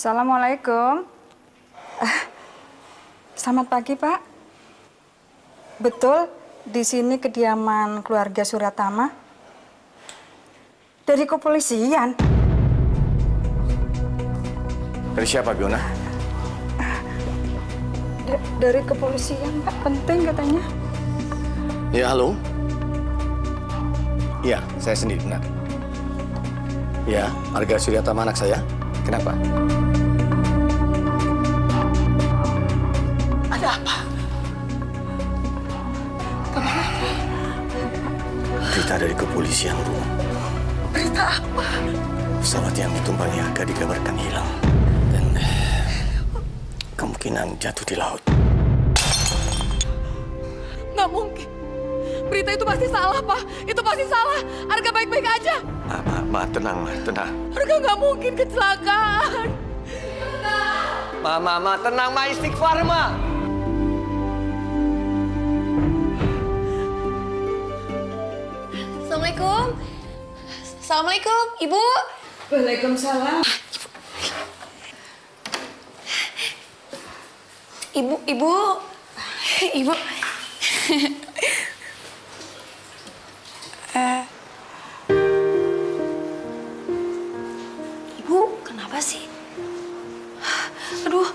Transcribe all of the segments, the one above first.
Assalamualaikum. Selamat pagi, Pak. Betul, di sini kediaman keluarga Suratama. Dari kepolisian. Dari siapa, Biona? Dari kepolisian, Pak. Penting katanya. Ya, halo. Iya, saya sendiri, benar. Ya, Arga Suryatama anak saya. Kenapa? Ada apa? Kenapa? Berita dari kepolisian, Bu. Berita apa? Pesawat yang ditumpangi Arga dikabarkan hilang. Dan kemungkinan jatuh di laut. Nggak mungkin. Berita itu pasti salah, Pak. Itu pasti salah. Arga baik-baik aja. Ma, tenang, tenang. Arga nggak mungkin kecelakaan. Ma, tenang, Ma. Istighfar, Ma. Assalamualaikum. Assalamualaikum, Ibu. Waalaikumsalam. Ibu. Ibu, kenapa sih? Aduh,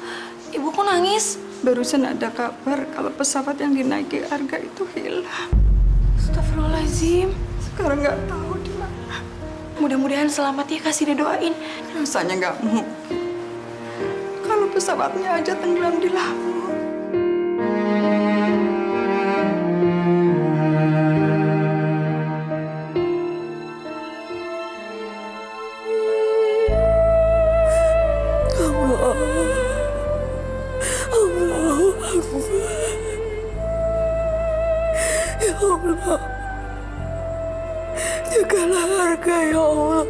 Ibu kok nangis? Barusan ada kabar kalau pesawat yang dinaiki Arga itu hilang. Astagfirullahaladzim. Sekarang nggak tahu di mana. Mudah-mudahan selamat ya, kasih didoain. Rasanya nggak mungkin. Kalau pesawatnya aja tenggelam di laut. Ya Allah, jagalah Arga ya Allah,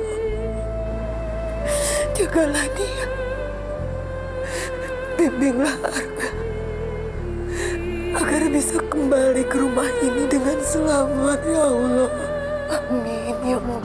jagalah dia, bimbinglah Arga agar bisa kembali ke rumah ini dengan selamat ya Allah. Amin ya Allah.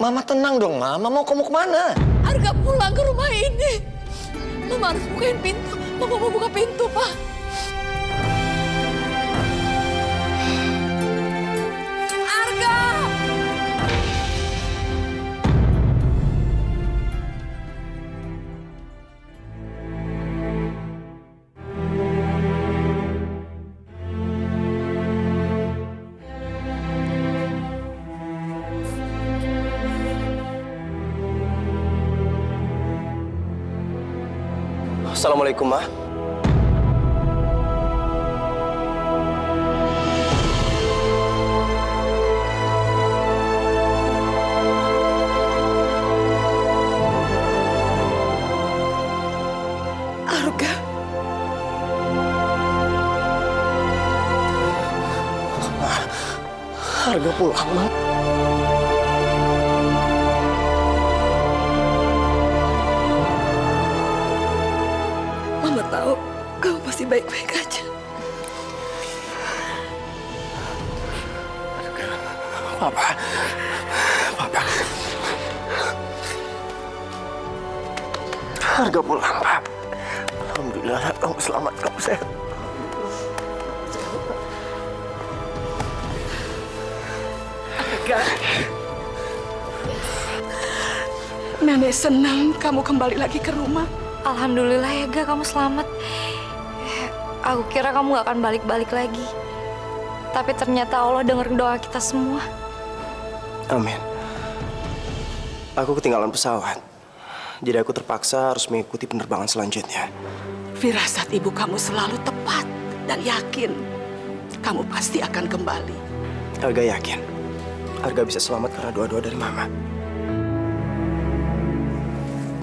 Mama tenang dong, Ma. Mama mau kemana? Arga pulang ke rumah ini. Mama harus bukain pintu. Mama mau buka pintu, Pak. Arga! Assalamualaikum, Ma. Arga. Arga pulang, Ma. Mama tahu kamu pasti baik-baik aja. Papa. Arga pulang, Pak. Alhamdulillah, kamu selamat, kamu sehat. Arga. Nenek senang kamu kembali lagi ke rumah. Alhamdulillah ya, Ga, kamu selamat. Aku kira kamu gak akan balik-balik lagi. Tapi ternyata Allah dengerin doa kita semua. Amin. Aku ketinggalan pesawat. Jadi aku terpaksa harus mengikuti penerbangan selanjutnya. Firasat ibu kamu selalu tepat dan yakin kamu pasti akan kembali. Arga yakin Arga bisa selamat karena doa-doa dari Mama.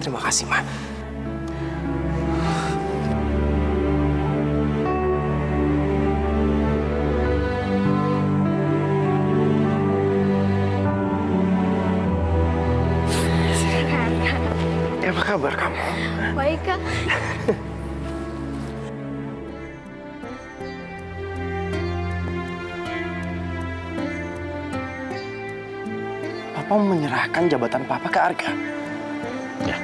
Terima kasih, Ma. Apa kabar kamu? Baik, Kak. Papa menyerahkan jabatan Papa ke Arga. Ya.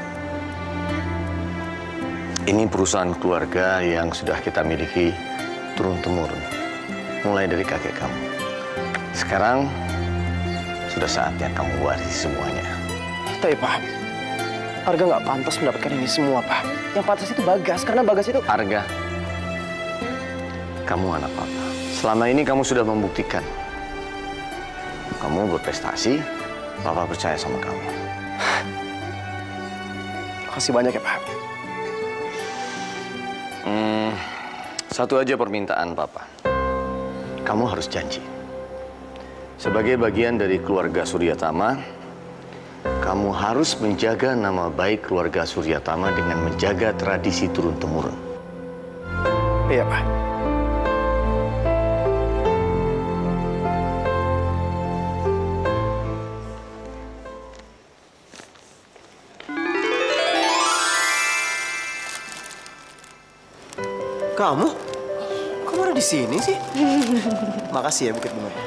Ini perusahaan keluarga yang sudah kita miliki turun-temurun. Mulai dari kakek kamu. Sekarang sudah saatnya kamu warisi semuanya. Tapi Pak, Arga nggak pantas mendapatkan ini semua, Pak. Yang pantas itu Bagas, karena Bagas itu... Arga, kamu anak Papa. Selama ini kamu sudah membuktikan. Kamu berprestasi, Papa percaya sama kamu. Makasih banyak ya, Pak. Satu aja permintaan Papa. Kamu harus janji. Sebagai bagian dari keluarga Suryatama, kamu harus menjaga nama baik keluarga Suryatama dengan menjaga tradisi turun-temurun. Iya, Pak. Kamu? Kamu ada di sini sih? Makasih ya bukit bunganya.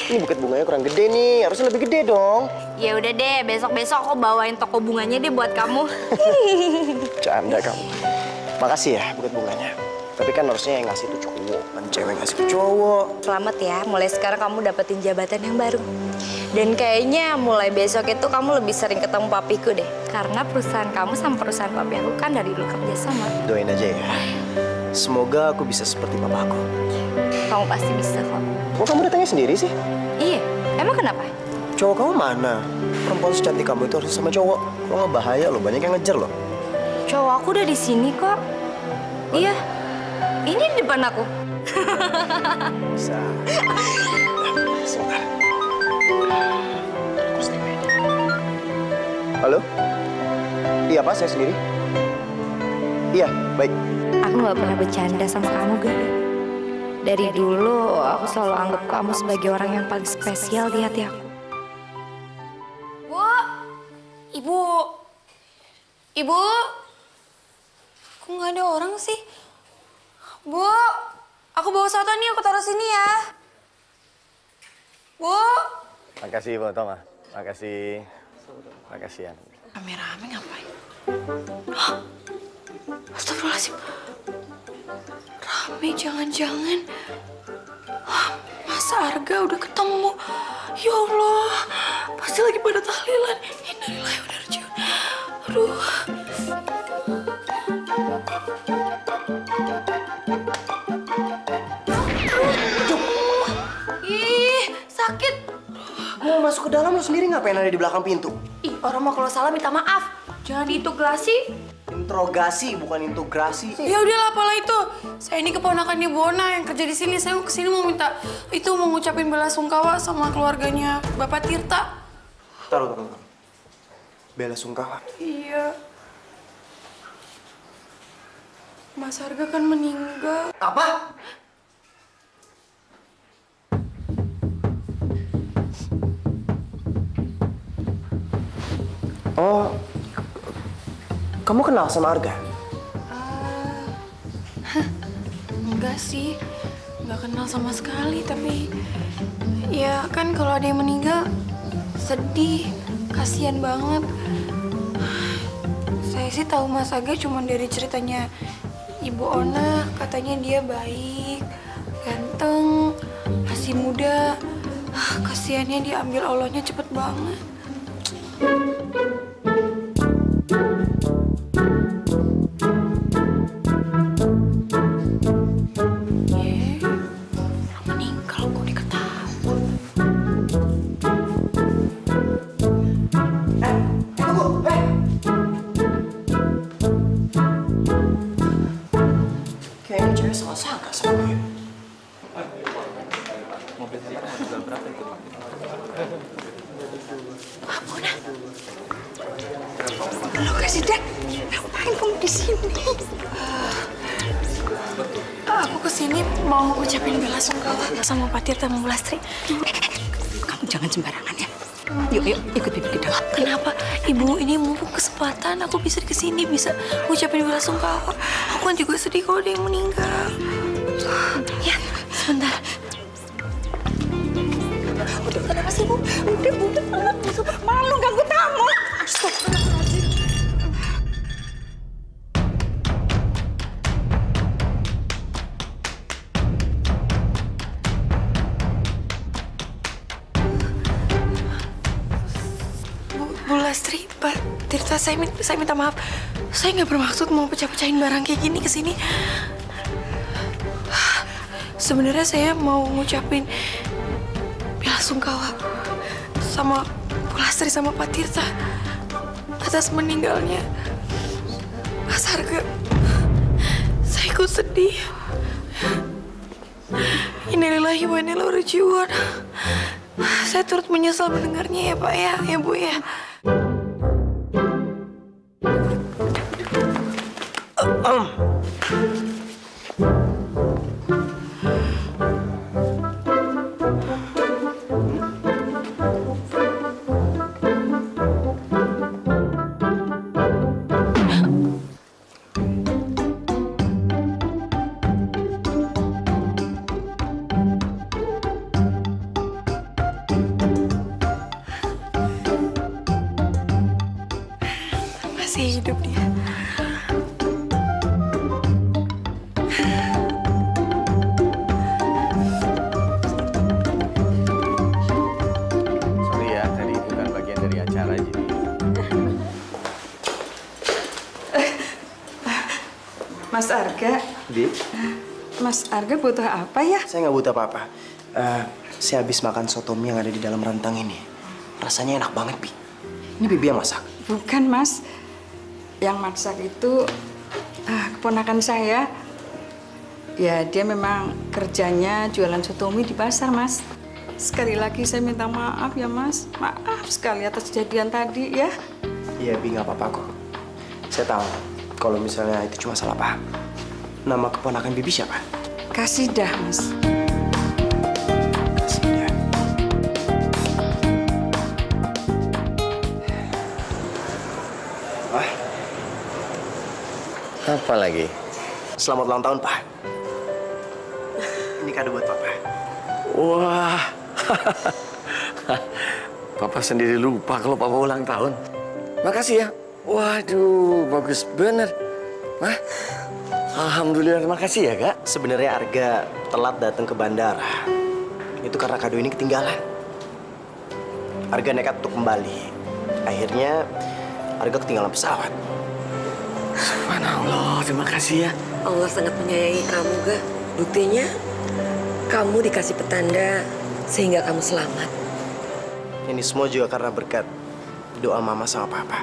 Ini bukit bunganya kurang gede nih, harusnya lebih gede dong. Ya udah deh, besok-besok aku bawain toko bunganya deh buat kamu. Canda kamu. Makasih ya bukit bunganya. Tapi kan harusnya yang ngasih itu cowok, kan cewek ngasih ke cowok. Selamat ya, mulai sekarang kamu dapetin jabatan yang baru. Dan kayaknya mulai besok itu kamu lebih sering ketemu papiku deh. Karena perusahaan kamu sama perusahaan papi aku kan dari dulu kerja sama. Doain aja ya. Semoga aku bisa seperti papaku. Kamu pasti bisa kok. Kok kamu datangnya sendiri sih? Iya, emang kenapa? Cowok kamu mana? Perempuan secantik kamu itu harus sama cowok. Kalau nggak bahaya loh, banyak yang ngejar loh. Cowok aku udah di sini kok. Iya, ini di depan aku. Bisa. Sebentar. Halo? Iya, Pak, saya sendiri. Iya, baik. Aku nggak pernah bercanda sama kamu, Ga. Dari dulu, aku selalu anggap kamu sebagai orang yang paling spesial di hati aku. Bu, Ibu, Ibu, kok nggak ada orang sih? Bu, aku bawa soto nih, aku taruh sini ya. Bu. Makasih, Bu Toma. Makasih. Makasih ya. Rame-rame ngapain? Hah? Astagfirullahaladzim. Rame jangan-jangan. Masa Arga udah ketemu? Ya Allah, pasti lagi pada tahlilan. Innalillahi wa inna ilaihi raji'un. Aduh. Ih, sakit. Mau masuk ke dalam, lo sendiri ngapain ada di belakang pintu? Ih, orang mau kalau salah minta maaf. Jangan diintegrasi. Interogasi, bukan integrasi. Ya udahlah, apalah itu. Saya ini keponakannya Bona yang kerja di sini. Saya kesini mau minta itu, mau ngucapin belasungkawa sama keluarganya Bapak Tirta. Taruh. Bela sungkawa. Iya. Mas Arga kan meninggal. Apa? Oh, kamu kenal sama Arga? Enggak sih, nggak kenal sama sekali. Tapi ya kan kalau ada yang meninggal sedih, kasihan banget. Saya sih tahu Mas Arga cuma dari ceritanya Ibu Ona. Katanya dia baik, ganteng, masih muda. Kasihannya diambil Allahnya cepet banget. Meninggal kok. Mona, lo kasih dek, ngapain kamu di sini? Aku kesini mau ucapin bela sungkawa sama Pak Tirta sama Bu Lastri. Kamu jangan sembarangan ya. Yuk, ikut Bibi ke dalam. Kenapa? Ibu, ini mumpung kesempatan aku bisa kesini, bisa ucapin bela sungkawa. Aku kan juga sedih kalau dia yang meninggal. Ya, sebentar. Udah, kenapa sih, Bu? Udah, malu ganggu tamu. Bu Lastri, Pak Tirta, saya minta maaf. Saya nggak bermaksud mau pecah-pecahin barang kayak gini ke sini. Sebenarnya saya mau ngucapin bela sungkawa sama Bu Lastri sama Pak Tirta atas meninggalnya Mas Arga. Saya ikut sedih. Innalillahi wa inna ilaihi raji'un. Saya turut menyesal mendengarnya ya Pak ya Bu ya. Masih hidup dia. Sorry ya, tadi bukan bagian dari acara jadi. Mas Arga. Di? Mas Arga butuh apa ya? Saya nggak butuh apa-apa. Saya habis makan soto mie yang ada di dalam rantang ini. Rasanya enak banget, Bi. Ini Bibi yang masak. Bukan, Mas. Yang masak itu keponakan saya. Ya, dia memang kerjanya jualan soto mie di pasar, Mas. Sekali lagi saya minta maaf ya, Mas. Maaf sekali atas kejadian tadi ya. Iya, Bi, nggak apa-apa kok. Saya tahu kalau misalnya itu cuma salah paham. Nama keponakan Bibi siapa? Kasidah, Mas. Kasidah. Wah, Apa lagi? selamat ulang tahun, Pak. Ini kado buat Papa. Wah, Papa sendiri lupa kalau Papa ulang tahun. Makasih ya. Waduh, bagus bener. Wah, alhamdulillah, terima kasih ya, Kak. Sebenarnya Arga telat datang ke bandara. Itu karena kado ini ketinggalan. Arga nekat untuk kembali. Akhirnya Arga ketinggalan pesawat. Subhanallah, terima kasih ya. Allah sangat menyayangi kamu, Ga. Buktinya, kamu dikasih petanda sehingga kamu selamat. Ini semua juga karena berkat doa Mama sama Papa.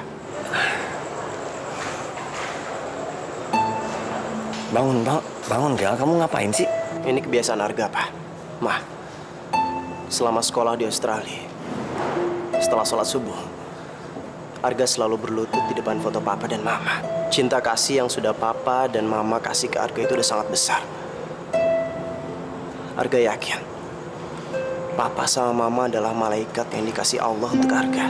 Bangun, Gal. Kamu ngapain sih? Ini kebiasaan Arga, Pak. Ma, selama sekolah di Australia, setelah sholat subuh, Arga selalu berlutut di depan foto Papa dan Mama. Cinta kasih yang sudah Papa dan Mama kasih ke Arga itu udah sangat besar. Arga yakin, Papa sama Mama adalah malaikat yang dikasih Allah untuk Arga.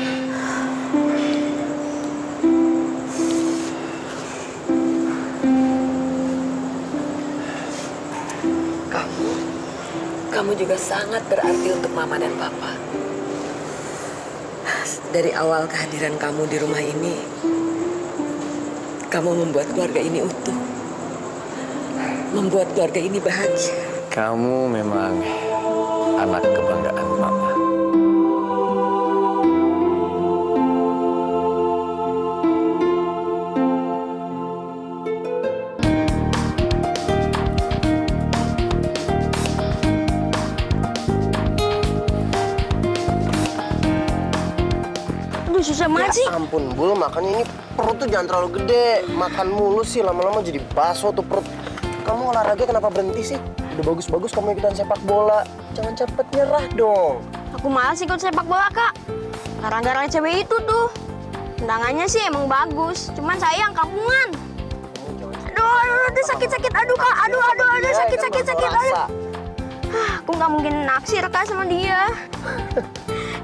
Kamu juga sangat berarti untuk Mama dan Papa. Dari awal kehadiran kamu di rumah ini, kamu membuat keluarga ini utuh. Membuat keluarga ini bahagia. Kamu memang anak kebanggaan Mama. Susah banget sih. Ya ampun, Bul, makanya ini perut tuh jangan terlalu gede. Makan mulu sih, lama-lama jadi baso tuh perut. Kamu olahraga kenapa berhenti sih? Udah bagus-bagus kamu ikutan sepak bola. Jangan cepet nyerah dong. Aku malas ikut sepak bola, Kak. Gara-gara cewek itu tuh. Tendangannya sih emang bagus, cuman sayang kampungan. Aduh, sakit-sakit. Aduh, Kak. Aduh, sakit. Aduh. Aku nggak mungkin naksir, Kak, sama dia.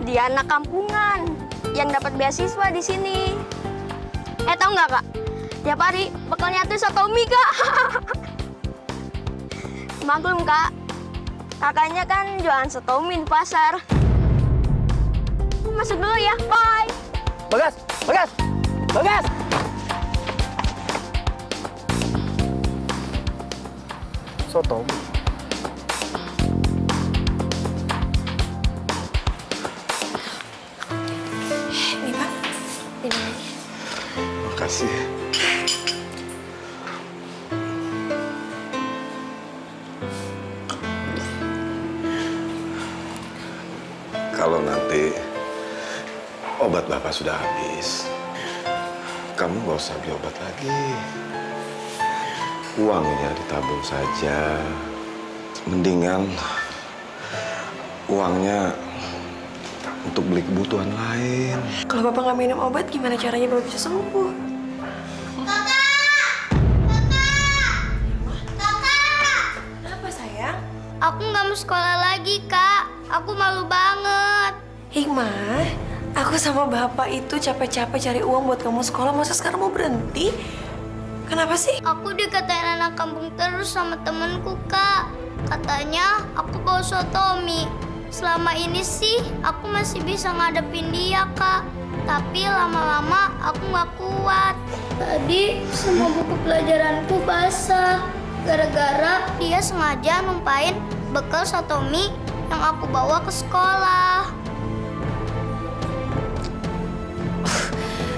Dia anak kampungan yang dapat beasiswa di sini. Tahu nggak, Kak? Tiap hari bekalnya tuh sotomi, Kak. Maklum, Kak. Kakaknya kan jualan sotomi di pasar. Masuk dulu ya, bye. Bagas! Soto. Ini, Pak. Ini. Makasih. Kalau nanti obat Bapak sudah habis, kamu nggak usah beli obat lagi. Uangnya ditabung saja. Mendingan uangnya untuk beli kebutuhan lain. Kalau Bapak nggak minum obat, gimana caranya Bapak bisa sembuh? Kakak! Kenapa, sayang? Aku nggak mau sekolah lagi, Kak. Aku malu banget. Hikmah, aku sama Bapak itu capek-capek cari uang buat kamu sekolah, masa sekarang mau berhenti? Kenapa sih? Aku dikatain anak kampung terus sama temenku, Kak. Katanya aku bawa sotomi. Selama ini sih aku masih bisa ngadepin dia, Kak. Tapi lama-lama aku nggak kuat. Tadi semua buku pelajaranku basah. Gara-gara dia sengaja numpain bekal sotomi yang aku bawa ke sekolah.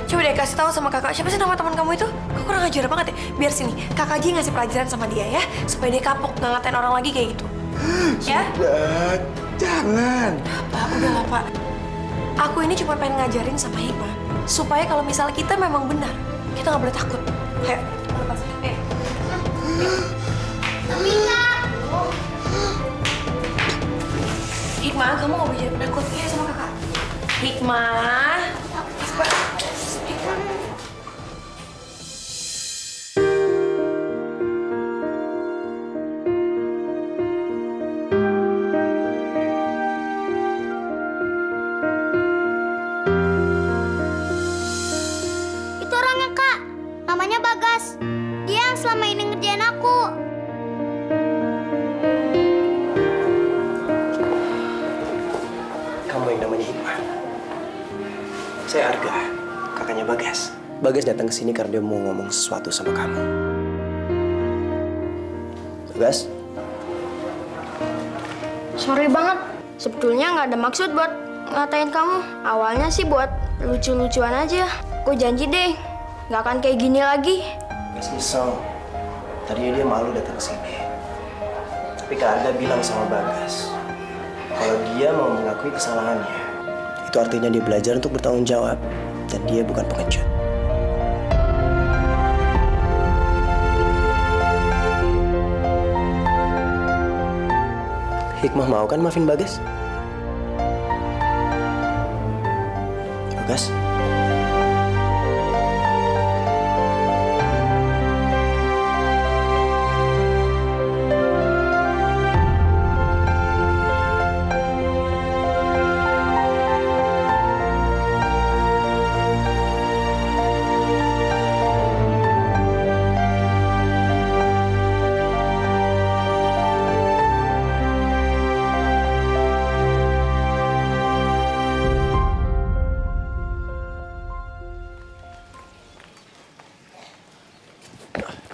Coba deh kasih tahu sama kakak, siapa sih nama teman kamu itu? Kok kurang ajar banget ya? Biar sini, kakak aja ngasih pelajaran sama dia ya, supaya dia kapok nggak ngatain orang lagi kayak gitu. Ya? Sudah, jangan. Pak, udah lah, Pak. Aku ini cuma pengen ngajarin sama Hikmah, supaya kalau misalnya kita memang benar, kita nggak boleh takut. Ayo, lepas. Hikmah, kamu nggak boleh jadi penakut ya sama kakak. Hikmah. Itu orangnya, Kak. Namanya Bagas. Dia yang selama ini ngerjain aku. Kamu yang namanya Hikmah. Saya Arga, kakaknya Bagas. Bagas datang ke sini karena dia mau ngomong sesuatu sama kamu. Bagas? Sorry banget. Sebetulnya nggak ada maksud buat ngatain kamu. Awalnya sih buat lucu-lucuan aja. Aku janji deh, nggak akan kayak gini lagi. Bagas nyesel. Tadinya dia malu datang ke sini. Tapi Kak Arga bilang sama Bagas, kalau dia mau mengakui kesalahannya, itu artinya dia belajar untuk bertanggung jawab. Dan dia bukan pengecut. Hikmah mau kan maafin Bagas? Bagas?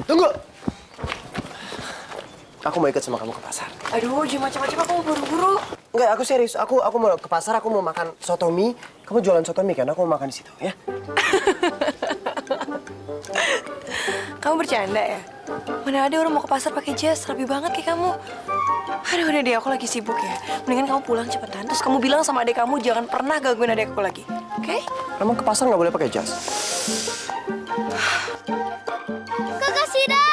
Tunggu! Aku mau ikut sama kamu ke pasar. Aduh, jangan macam-macam, aku mau buru-buru. Enggak, aku serius. Aku mau ke pasar, aku mau makan soto mie. Kamu jualan soto mie kan? Aku mau makan di situ, ya? Kamu bercanda ya? Mana ada orang mau ke pasar pakai jas, rapi banget kayak kamu. Aduh, udah deh, aku lagi sibuk ya. Mendingan kamu pulang cepetan, terus kamu bilang sama adik kamu jangan pernah gangguin adik aku lagi. Oke? Emang ke pasar nggak boleh pakai jas? Kakak Sida!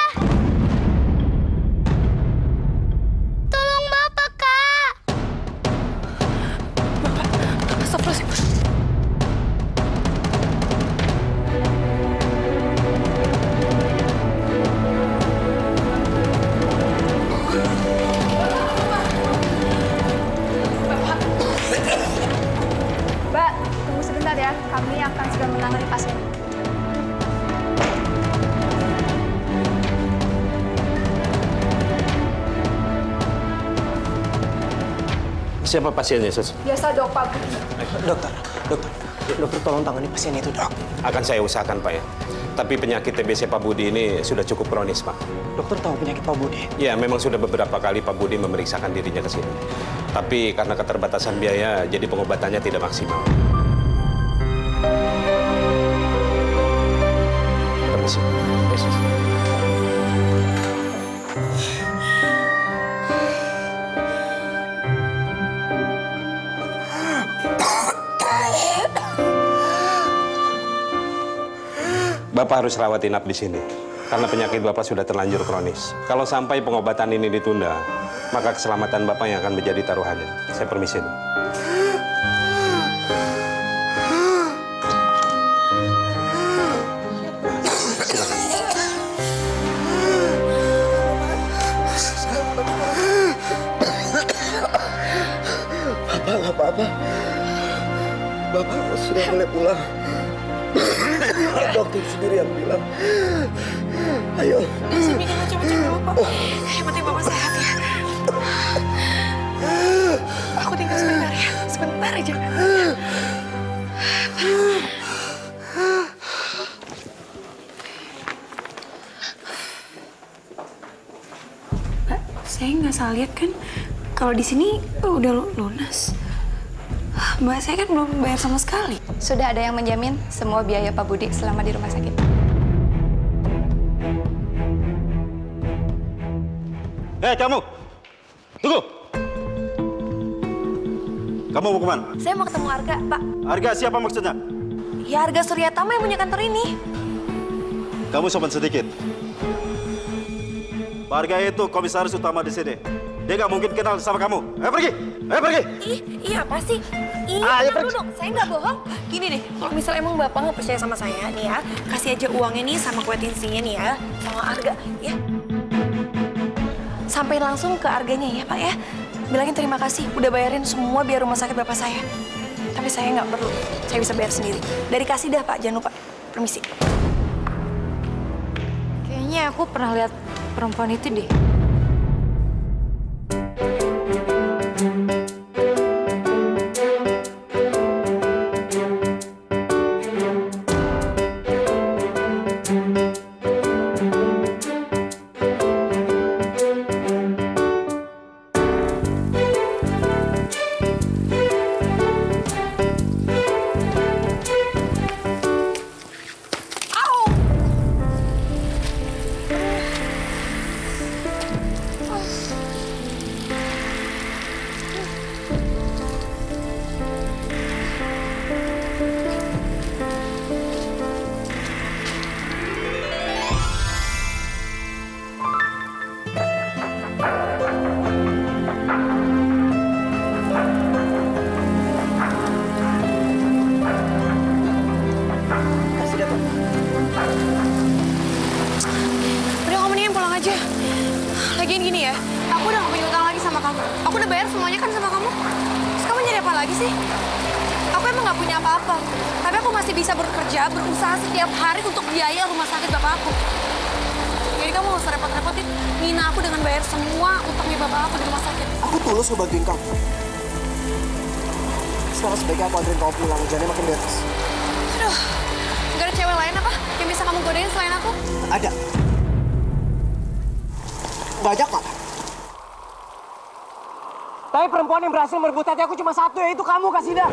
Siapa pasiennya, Sus? Biasa dok, Pak. Dokter tolong tangani pasien itu, Dok. Akan saya usahakan, Pak ya. Tapi penyakit TBC Pak Budi ini sudah cukup kronis, Pak. Dokter tahu penyakit Pak Budi? Ya, memang sudah beberapa kali Pak Budi memeriksakan dirinya ke sini. Tapi karena keterbatasan biaya, jadi pengobatannya tidak maksimal. Permisi. Yesus. Bapak harus rawat inap di sini karena penyakit Bapak sudah terlanjur kronis. Kalau sampai pengobatan ini ditunda, maka keselamatan Bapak yang akan menjadi taruhannya. Saya permisi. Bapak nggak apa-apa. Bapak sudah boleh pulang. Dokter sendiri yang bilang. Ayo. Sini kita coba-coba dulu, Pak. Yang penting Bapak sehat ya. Aku tinggal sebentar ya. Sebentar aja. Mbak, saya nggak salah lihat kan kalau di sini udah lunas. Mbak, saya kan belum bayar sama sekali. Sudah ada yang menjamin semua biaya Pak Budi selama di rumah sakit. Kamu! Tunggu! Kamu mau kemana? Saya mau ketemu Arga, Pak. Arga siapa maksudnya? Ya, Arga Suryatama yang punya kantor ini. Kamu sopan sedikit. Pak Arga itu komisaris utama di sini. Dia nggak mungkin kenal sama kamu. Ayo pergi! Ayo pergi! Iya apa sih? Iya, dulu. Saya nggak bohong. Gini deh, kalau misalnya emang Bapak nggak percaya sama saya nih ya, kasih aja uangnya nih sama kue tinsinya nih ya, sama Arga ya. Sampai langsung ke Arganya ya Pak ya. Bilangin terima kasih, udah bayarin semua biaya rumah sakit Bapak saya. Tapi saya nggak perlu, saya bisa bayar sendiri. Dari kasih dah Pak, jangan lupa. Permisi. Kayaknya aku pernah lihat perempuan itu deh. Lagian gini ya, aku udah gak punya utang lagi sama kamu. Aku udah bayar semuanya kan sama kamu. Terus kamu nyari apa lagi sih? Aku emang gak punya apa-apa. Tapi aku masih bisa bekerja, berusaha setiap hari untuk biaya rumah sakit bapak aku. Jadi kamu gak usah repot-repotin Nina aku dengan bayar semua utangnya bapak aku di rumah sakit. Aku tulus ngebantuin kamu. Sekarang sebaiknya aku anterin kamu pulang, jangan makin beres. Aduh, gak ada cewek lain apa yang bisa kamu godain selain aku? Ada. Banyak malah. Tapi perempuan yang berhasil merebut hati aku cuma satu, yaitu kamu, Kasida.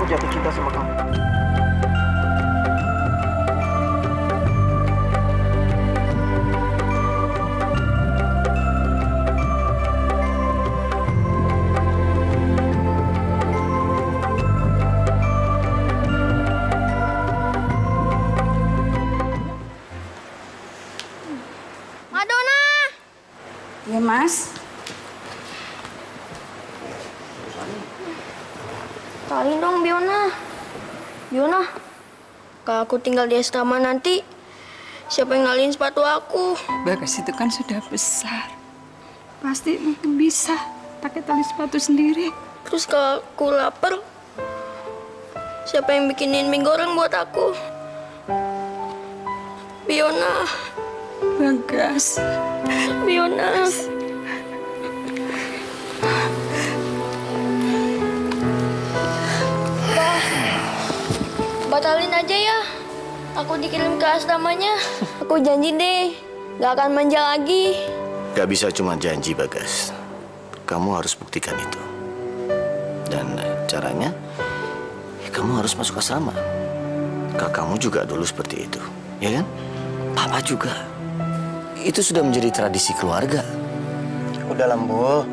Jatuh cinta sama kamu. Madonna! Ya, Mas. Kenalin dong, Biona. Biona, kalau aku tinggal di asrama nanti, siapa yang ngalin sepatu aku? Bagas itu kan sudah besar. Pasti mungkin bisa pakai tali sepatu sendiri. Terus kalau aku lapar, siapa yang bikinin mie goreng buat aku? Biona. Bagas. Biona. Batalin aja ya. Aku dikirim ke asramanya. Aku janji deh, gak akan manja lagi. Gak bisa cuma janji, Bagas. Kamu harus buktikan itu. Dan caranya, ya kamu harus masuk asrama. Kakakmu juga dulu seperti itu, ya kan? Papa juga. Itu sudah menjadi tradisi keluarga. Udah Lembu,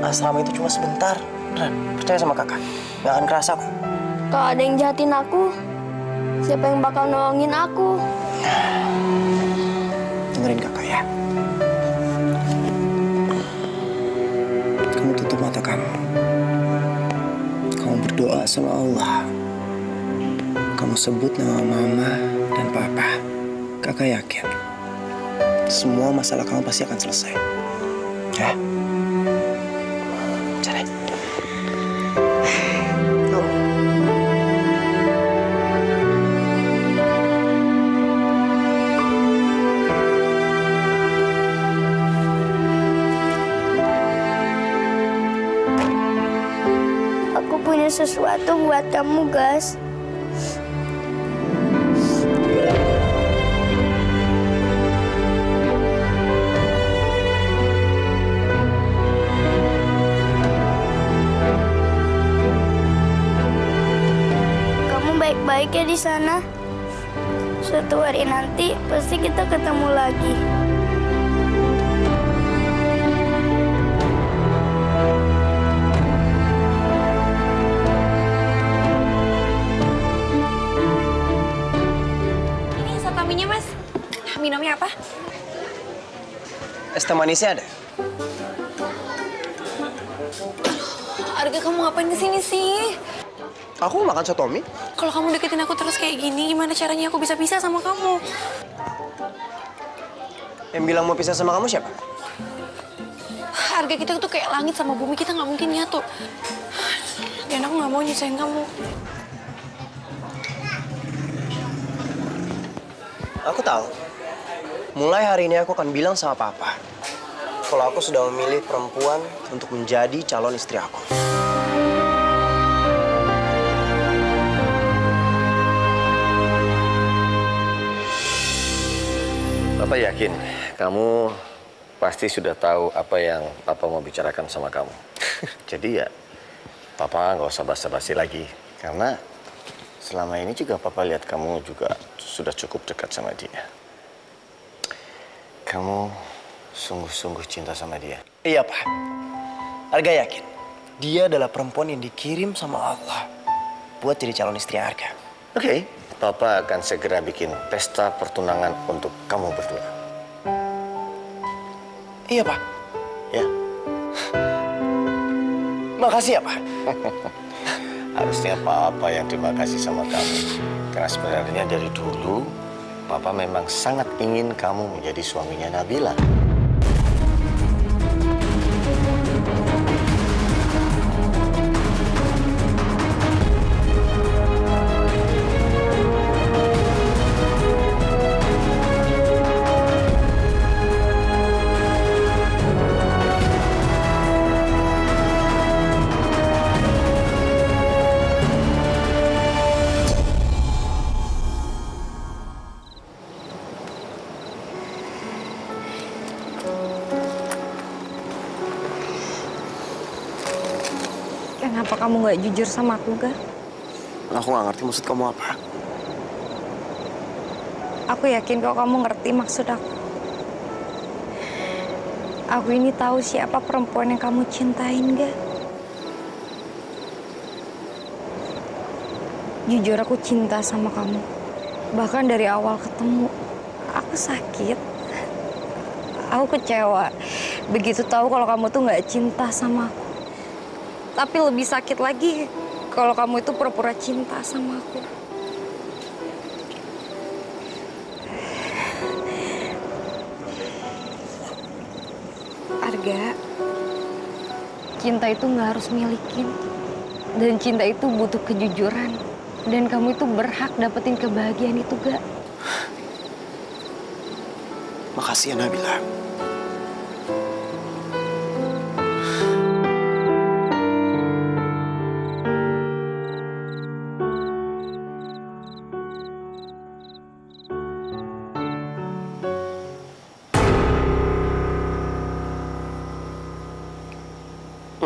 asrama itu cuma sebentar. Ren, percaya sama kakak, gak akan kerasa kok. Kalau ada yang jahatin aku, siapa yang bakal nolongin aku? Dengerin kakak ya. Kamu tutup mata kamu. Kamu berdoa sama Allah. Kamu sebut nama mama dan papa. Kakak yakin semua masalah kamu pasti akan selesai. Ya? Cari. Aku punya sesuatu buat kamu, Gas. Baik ya di sana. Suatu hari nanti pasti kita ketemu lagi. Ini sataminya, Mas. Minumnya apa? Es teh manisnya ada? Arga, kamu ngapain kesini sih? Aku mau makan sotomi. Kalau kamu deketin aku terus kayak gini, gimana caranya aku bisa pisah sama kamu? Yang bilang mau pisah sama kamu siapa? Harga kita tuh kayak langit sama bumi, kita nggak mungkin nyatu. Dan aku nggak mau nyusahin kamu. Aku tahu. Mulai hari ini aku akan bilang sama papa kalau aku sudah memilih perempuan untuk menjadi calon istri aku. Papa yakin kamu pasti sudah tahu apa yang Papa mau bicarakan sama kamu. Jadi ya, Papa nggak usah basa-basi lagi. Karena selama ini juga Papa lihat kamu juga sudah cukup dekat sama dia. Kamu sungguh-sungguh cinta sama dia. Iya, Pak. Arga yakin dia adalah perempuan yang dikirim sama Allah buat jadi calon istri Arga. Oke. Papa akan segera bikin pesta pertunangan untuk kamu berdua. Iya, Pak. Ya. Makasih ya, Pak. Harusnya Papa yang terima kasih sama kamu. Karena sebenarnya dari dulu, Papa memang sangat ingin kamu menjadi suaminya Nabila. Kenapa kamu nggak jujur sama aku, Ga? Aku nggak ngerti maksud kamu apa. Aku yakin kalau kamu ngerti maksud aku. Aku ini tahu siapa perempuan yang kamu cintain, Ga. Jujur aku cinta sama kamu. Bahkan dari awal ketemu, aku sakit. Aku kecewa. Begitu tahu kalau kamu tuh nggak cinta sama aku. Tapi lebih sakit lagi kalau kamu itu pura-pura cinta sama aku. Arga, cinta itu nggak harus milikin. Dan cinta itu butuh kejujuran. Dan kamu itu berhak dapetin kebahagiaan itu, Ga. Makasih ya, Nabila.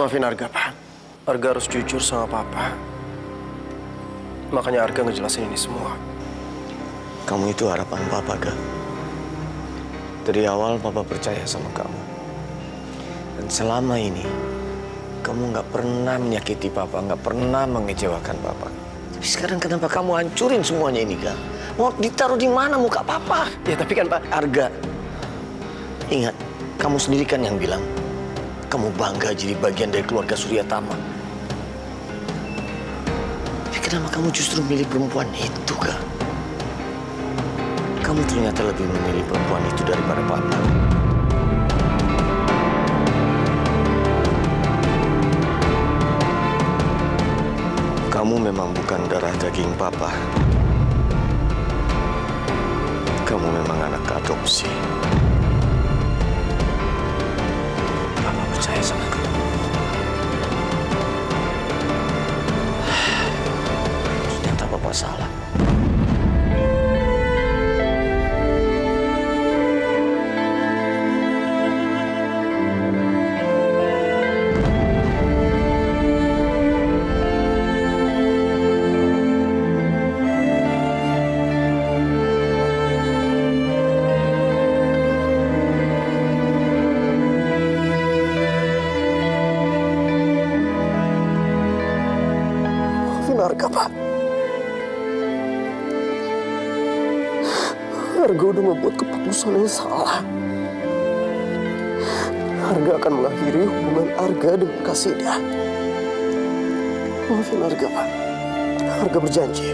Maafin Arga, Pak. Arga harus jujur sama Papa. Makanya Arga ngejelasin ini semua. Kamu itu harapan Papa, Ga. Dari awal Papa percaya sama kamu. Dan selama ini, kamu nggak pernah menyakiti Papa, nggak pernah mengecewakan Papa. Tapi sekarang kenapa kamu hancurin semuanya ini, Ga? Mau ditaruh di mana muka Papa? Ya tapi kan, Pak. Arga, ingat, kamu sendiri kan yang bilang, kamu bangga jadi bagian dari keluarga Suryatama. Tapi kenapa kamu justru milih perempuan itu, Kak? Kamu ternyata lebih memilih perempuan itu daripada Papa. Kamu memang bukan darah daging Papa. Kamu memang anak adopsi. Percaya sama kamu. Ternyata Papa salah. Arga, Pak. Arga udah membuat keputusan yang salah. Arga akan mengakhiri hubungan Arga dengan Kasidah. Maafin Arga, Pak. Arga berjanji.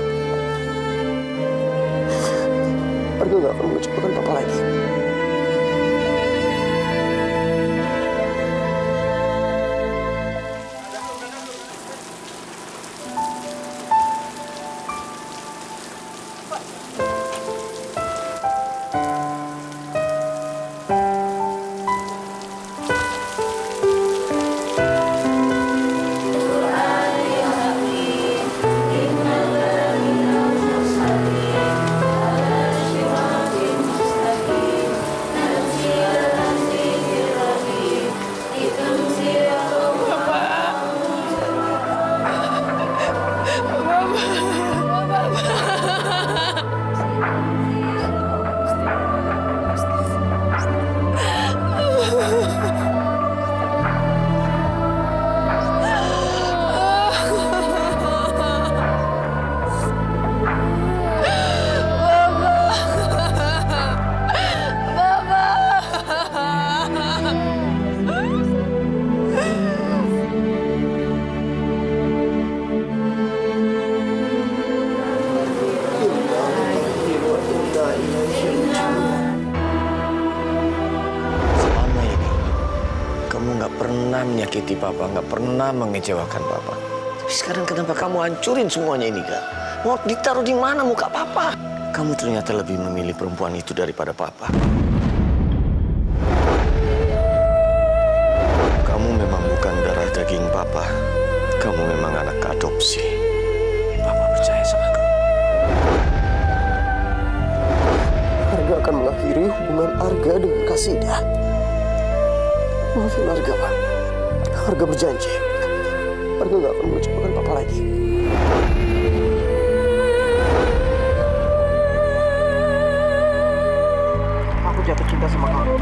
Arga gak akan mengecewakan Papa lagi. Menyakiti Papa, nggak pernah mengecewakan Papa. Tapi sekarang kenapa kamu hancurin semuanya ini, Kak? Mau ditaruh di mana muka Papa? Kamu ternyata lebih memilih perempuan itu daripada Papa. Kamu memang bukan darah daging Papa. Kamu memang anak adopsi. Papa percaya sama kamu. Arga akan mengakhiri hubungan Arga dengan Kasidah. Maafin Arga, Pak. Arga berjanji. Arga gak akan mengecewakan Papa lagi. Aku jatuh cinta sama kamu.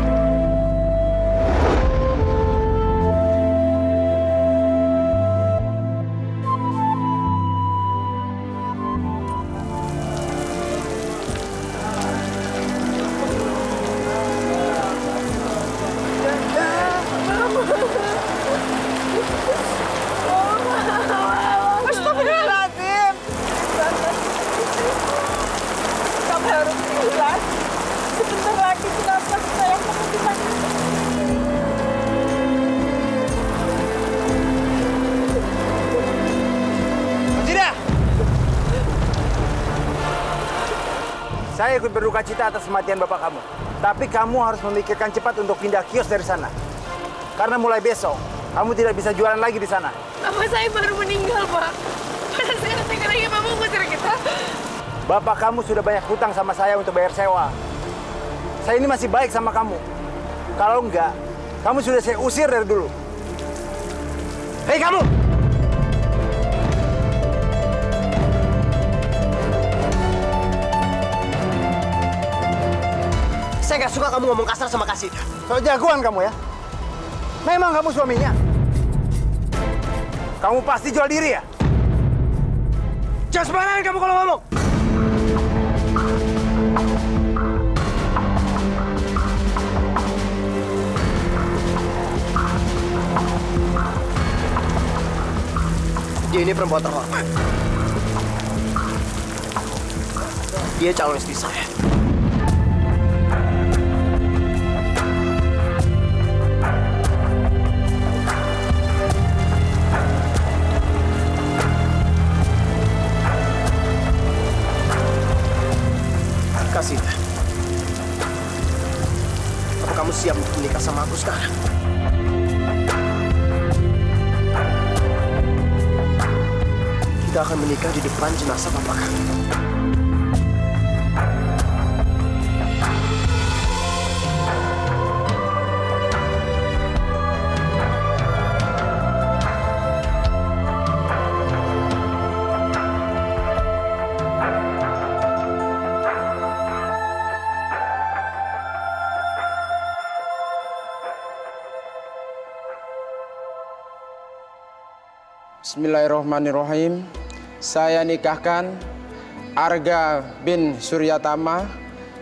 Astagfirullah. Saya ikut berduka cita atas kematian bapak kamu. Tapi kamu harus memikirkan cepat untuk pindah kios dari sana. Karena mulai besok, kamu tidak bisa jualan lagi di sana. Bapak saya baru meninggal, Pak. Masa sekarang tinggal lagi Bapak ngusir kita? Bapak kamu sudah banyak hutang sama saya untuk bayar sewa. Saya ini masih baik sama kamu. Kalau enggak, kamu sudah saya usir dari dulu. Hei kamu! Saya nggak suka kamu ngomong kasar sama Kasidah. So jagoan kamu ya? Memang kamu suaminya? Kamu pasti jual diri ya? Jangan sembarangan kamu kalau ngomong! Dia ini perempuan terhormat. Dia calon istri saya. Kasidah, apa kamu siap untuk menikah sama aku sekarang? Kita akan menikah di depan jenazah bapak kamu. Bismillahirrahmanirrahim. Saya nikahkan Arga bin Suryatama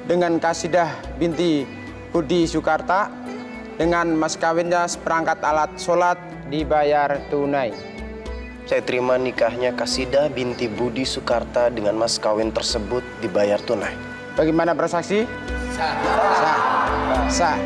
dengan Kasidah binti Budi Sukarta dengan mas kawinnya seperangkat alat sholat dibayar tunai. Saya terima nikahnya Kasidah binti Budi Sukarta dengan mas kawin tersebut dibayar tunai. Bagaimana bersaksi? Sah. Sah. Sah.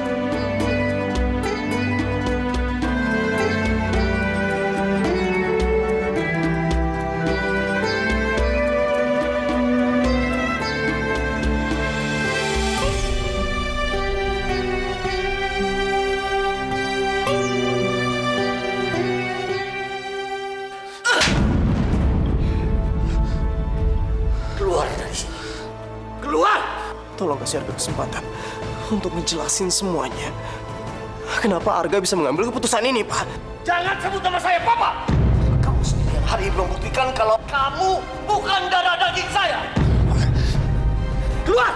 Tolong kasih Arga kesempatan untuk ngejelasin semuanya. Kenapa Arga bisa mengambil keputusan ini, Pak? Jangan sebut nama saya, Papa! Kamu sendiri yang hari ini belum buktikan kalau Kamu bukan darah daging saya! Keluar!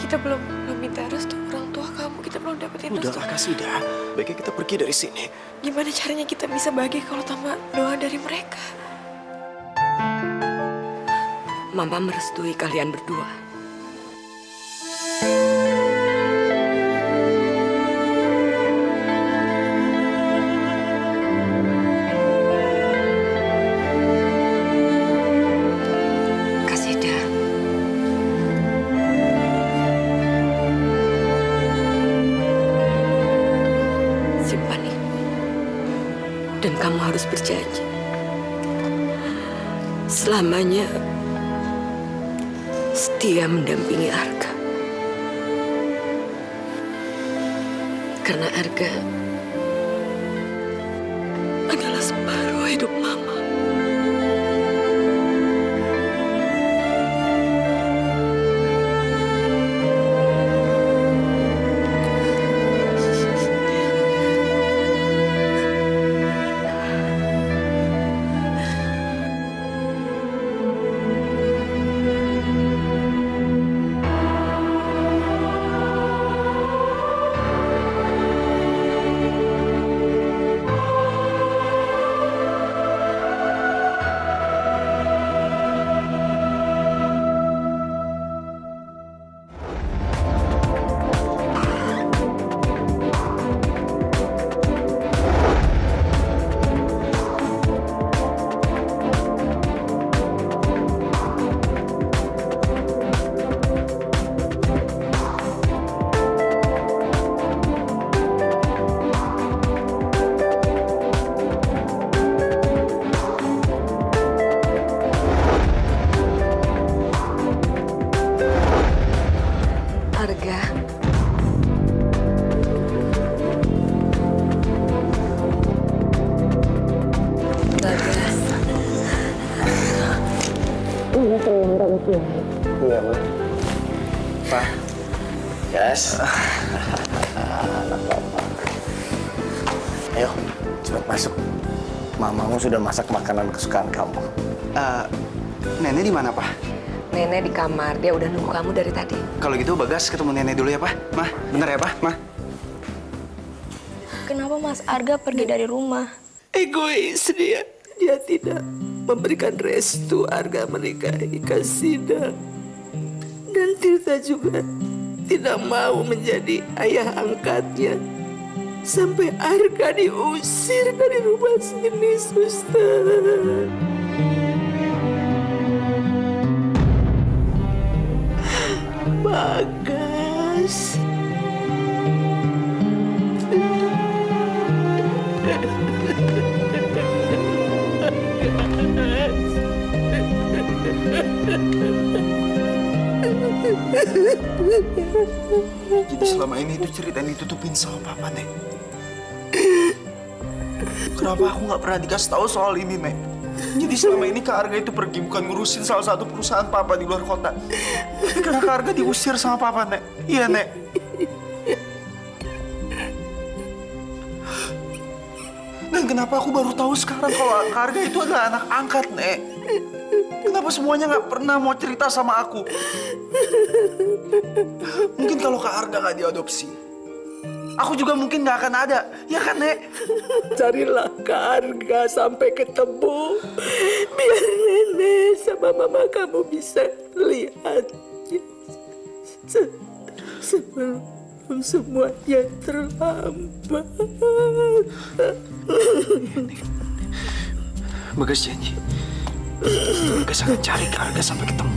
Kita belum minta restu orang tua kamu, kita belum dapetin restu. Udahlah Kasidah, baiknya kita pergi dari sini. Gimana caranya kita bisa bahagia kalau tanpa doa dari mereka? Mama merestui kalian berdua. Dan kamu harus berjanji selamanya setia mendampingi Arga. Karena Arga adalah separuh hidup Mama. Iya, Ma. Pak. Yes. Anak Papa. Ayo, cepat masuk. Mamamu sudah masak makanan kesukaan kamu. Nenek di mana, Pak? Nenek di kamar, dia udah nunggu kamu dari tadi. Kalau gitu Bagas ketemu nenek dulu ya, Pak. Mah, bener ya, Pak? Mah. Kenapa Mas Arga pergi dari rumah? Egois dia. Dia tidak memberikan restu Arga menikahi Kasida. Dan Tirta juga tidak mau menjadi ayah angkatnya. Sampai Arga diusir dari rumah sini, Suster. Bagas. Jadi selama ini itu cerita yang ditutupin sama Papa, Nek. Kenapa aku nggak pernah dikasih tahu soal ini, Nek? Jadi selama ini Kak Arga itu pergi bukan ngurusin salah satu perusahaan Papa di luar kota. Karena Kak Arga diusir sama Papa, Nek. Iya, Nek. Dan kenapa aku baru tahu sekarang kalau Kak Arga itu adalah anak angkat, Nek? Kenapa semuanya nggak pernah mau cerita sama aku? Mungkin kalau Kak Arga nggak diadopsi, aku juga mungkin nggak akan ada. Ya kan, Nek? Carilah Kak Arga sampai ketemu. Biar nenek sama mama kamu bisa lihatnya. Sebelum semuanya terlambat. Bagas janji. Bagas akan cari Kak Arga sampai ketemu.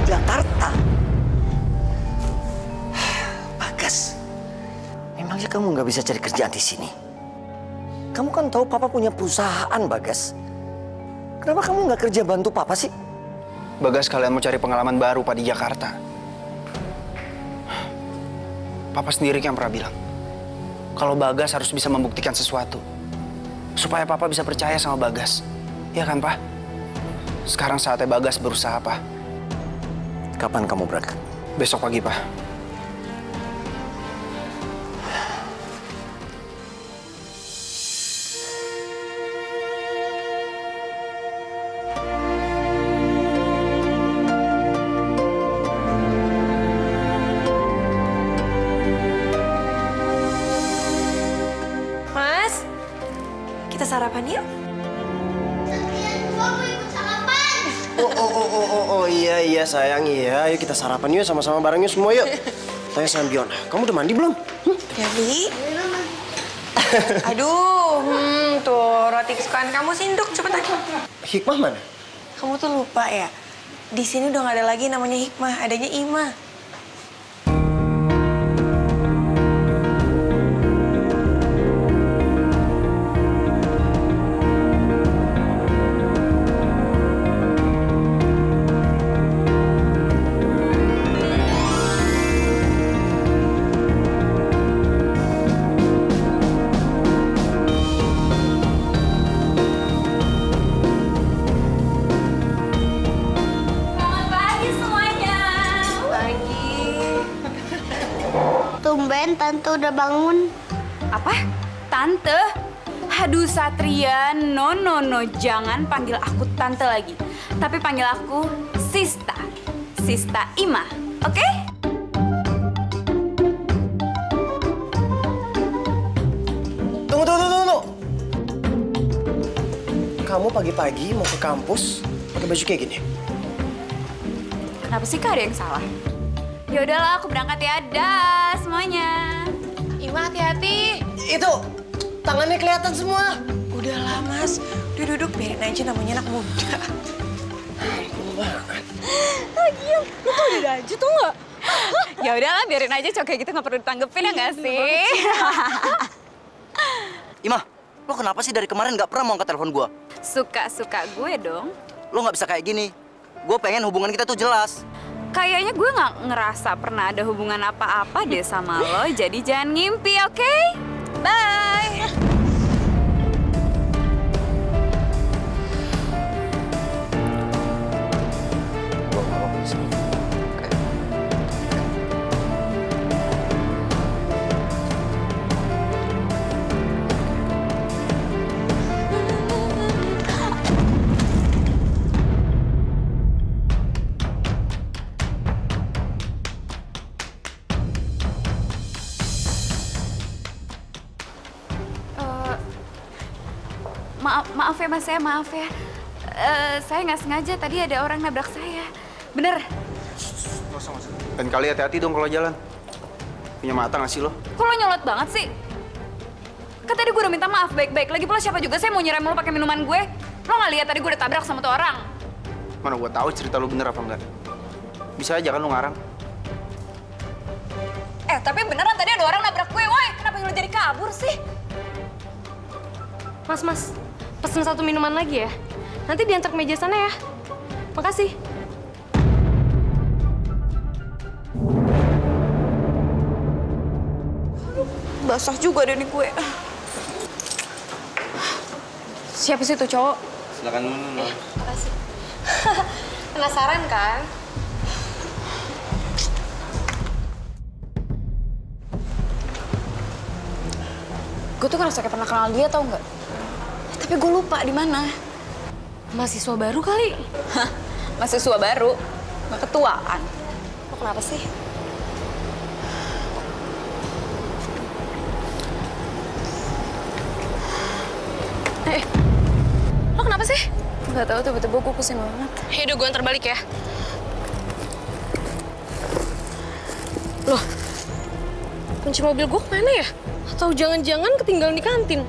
Jakarta. Bagas, memangnya kamu nggak bisa cari kerjaan di sini? Kamu kan tahu Papa punya perusahaan, Bagas. Kenapa kamu nggak kerja bantu Papa sih? Bagas, kalian mau cari pengalaman baru Pak di Jakarta. Papa sendiri yang pernah bilang, kalau Bagas harus bisa membuktikan sesuatu. Supaya Papa bisa percaya sama Bagas. Iya kan, Pak? Sekarang saatnya Bagas berusaha, Pak. Kapan kamu berangkat? Besok pagi, Pak. Mas, kita sarapan yuk. Oh iya sayang, iya. Ayo kita sarapan yuk sama-sama barengnya semua yuk. Tanya sama Biona, kamu udah mandi belum? Jadi, aduh, tuh roti kesukaan kamu sinduk cepetan. Hikmah mana? Kamu tuh lupa ya, di sini udah gak ada lagi namanya Hikmah, adanya Ima. Tumben Tante udah bangun. Apa? Tante? Aduh Satria, no, jangan panggil aku Tante lagi. Tapi panggil aku Sista. Sista Ima, oke? Tunggu. Kamu pagi-pagi mau ke kampus pakai baju kayak gini? Kenapa sih Kak ada yang salah? Ya udahlah, aku berangkat ya. Dah semuanya. Ima hati-hati. Itu tangannya kelihatan semua. Udahlah Mas, udah duduk biarin aja namanya anak muda. Lagian, lu tuh udah aja tuh nggak? Ya udahlah, biarin aja cowok kayak gitu nggak perlu ditanggepin ya nggak sih? Ima, lo kenapa sih dari kemarin nggak pernah mau angkat telepon gua? Suka gue dong. Lo nggak bisa kayak gini. Gue pengen hubungan kita tuh jelas. Kayaknya gue nggak ngerasa pernah ada hubungan apa-apa deh sama lo, jadi jangan ngimpi, oke? Bye! Maaf ya mas, maaf ya. Saya nggak sengaja, tadi ada orang nabrak saya. Bener? Dan kali hati-hati dong kalau jalan. Punya mata nggak sih lo? Kok lo nyolot banget sih? Kan tadi gue udah minta maaf baik-baik. Lagi pula siapa juga saya mau nyerem lo pakai minuman gue. Lo nggak lihat tadi gue udah tabrak sama tuh orang? Mana gue tahu cerita lo bener apa enggak? Bisa aja kan lo ngarang. Tapi beneran tadi ada orang nabrak gue, woi. Kenapa lo jadi kabur sih? Mas, pesen 1 minuman lagi ya. Nanti diantar ke meja sana ya. Makasih. Basah juga deh nih gue. Siapa sih tuh cowok? Silakan dulu. Makasih. Penasaran kan? Gue tuh ngerasa kayak pernah kenal dia, tau nggak? Tapi gue lupa di mana. Mahasiswa baru kali. Hah? Mahasiswa baru? Nggak ketuaan. Lo kenapa sih? Lo kenapa sih? Gak tau, tiba-tiba gue pusing banget. Yaudah, gue antar balik ya. Loh, kunci mobil gue kemana ya? Atau jangan-jangan ketinggalan di kantin?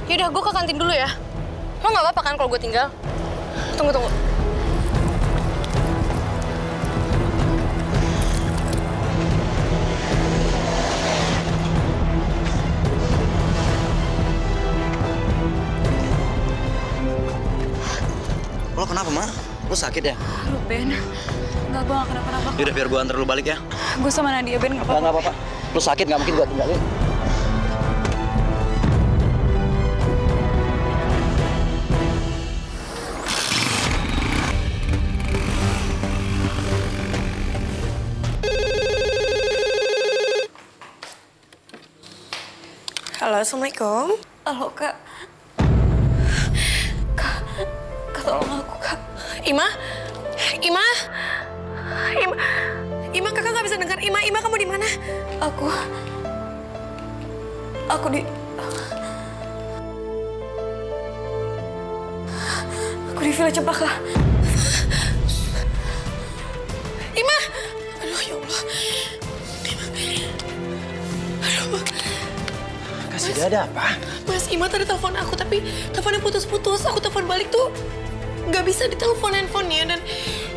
Yaudah, gue ke kantin dulu ya. Lo nggak apa-apa kan kalau gue tinggal? Tunggu. Lo kenapa, Ma? Lo sakit ya? Lu, Ben. Nggak, gue nggak kenapa-napa. Yaudah, biar gue antar lo balik ya. Gue sama Nadia, Ben. Nggak apa-apa. Nggak apa-apa. Lo sakit, nggak mungkin gue tinggalin. Halo, Assalamualaikum. Halo, Kak. Kak, tolong aku, Kak. Ima, kakak nggak bisa dengar. Ima, kamu di mana? Aku di Villa Cempaka. Ima, aduh ya Allah. Aduh. Kasih dia ada apa? Mas, Ima tadi telepon aku, tapi teleponnya putus-putus. Aku telepon balik tuh nggak bisa ditelepon handphonenya. Dan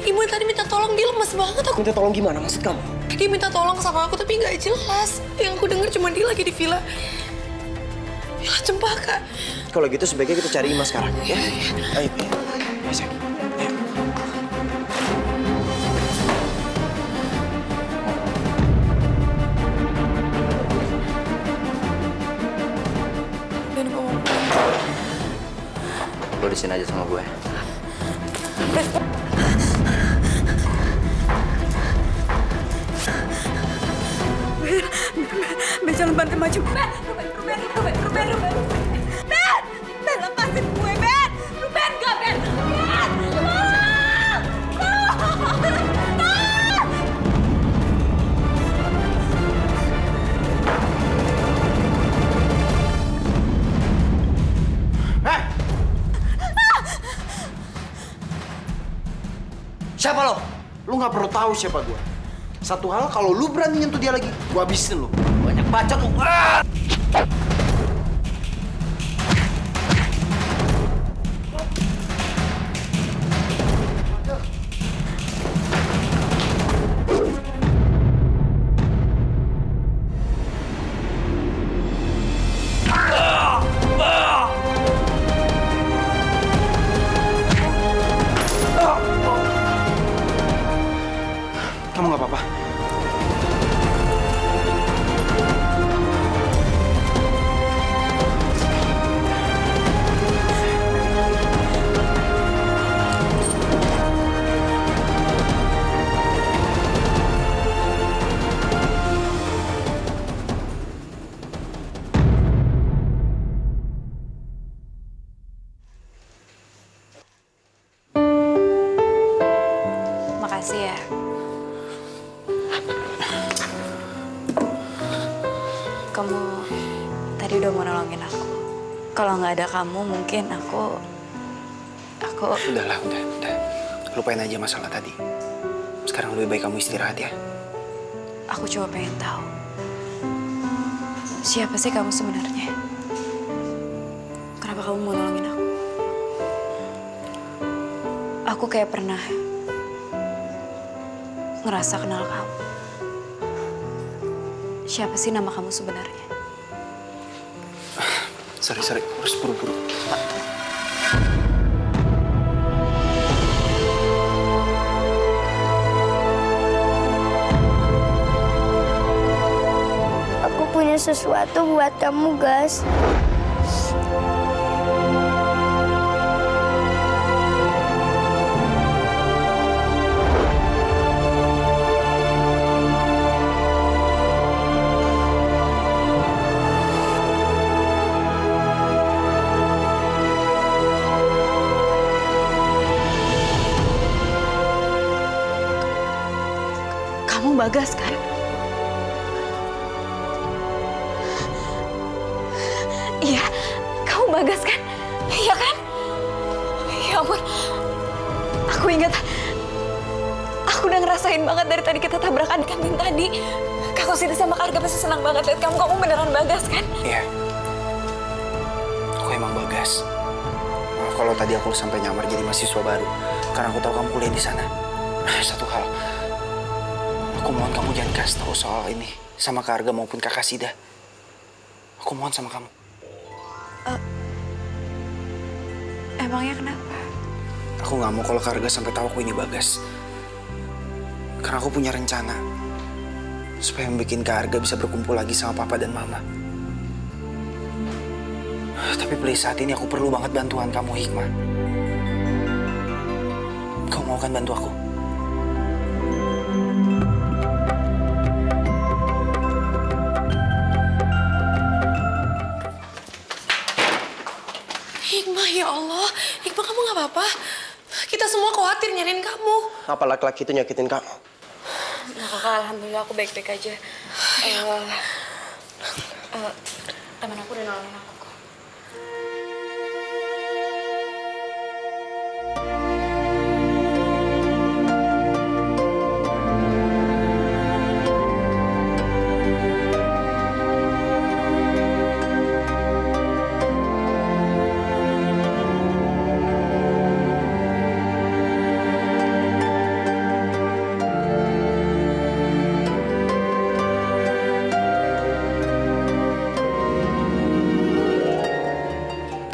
Ima tadi minta tolong, dia lemas banget. Minta tolong gimana maksud kamu? Dia minta tolong sama aku, tapi nggak jelas. Yang aku dengar cuma dia lagi di Villa Cempaka. Kalau gitu sebaiknya kita cari Ima sekarang, ya? Ayo, sayang. Ayo. Lo di sini aja sama gue. Ben, jangan bantu maju. Ben, lepasin gue, Ben. Ben, enggak, Ben. Siapa lo? Lu nggak perlu tahu siapa gue. Satu hal, kalau lu berani nyentuh dia lagi, gue habisin lu. Banyak bacot lu. kamu tadi udah mau nolongin aku. Kalau nggak ada kamu, mungkin aku... Udahlah, udah. Lupain aja masalah tadi. Sekarang lebih baik kamu istirahat ya. Aku cuma pengen tahu. Siapa sih kamu sebenarnya? Kenapa kamu mau nolongin aku? Aku kayak pernah ngerasa kenal kamu. Siapa sih nama kamu sebenarnya? Sorry, harus buru-buru. Aku punya sesuatu buat kamu, Gas. Kamu Bagas kan? Iya, kamu Bagas kan? Iya kan? Ya ampun, aku ingat. Aku udah ngerasain banget dari tadi kita tabrakan di kantin tadi. Kak Kosida sama Kak Arga pasti senang banget lihat kamu. Kamu beneran Bagas kan? Iya. Aku emang Bagas. Kalau tadi aku sampai nyamar jadi mahasiswa baru, karena aku tahu kamu kuliah di sana. Satu hal, aku mohon kamu jangan kasih tahu soal ini sama Kak Arga maupun Kak Kosida. Aku mohon sama kamu. Emangnya kenapa? Aku nggak mau kalau Kak Arga sampai tahu aku ini Bagas. Karena aku punya rencana supaya membuat Kak Arga bisa berkumpul lagi sama Papa dan Mama. Tapi please, saat ini aku perlu banget bantuan kamu, Hikmah. Kau mau kan bantu aku? Hikmah, ya Allah. Hikmah, kamu nggak apa-apa? Kita semua khawatir nyariin kamu. Apa laki-laki itu nyakitin kamu? Nah, Kakak, alhamdulillah aku baik-baik aja. Teman aku udah nolongin aku kok.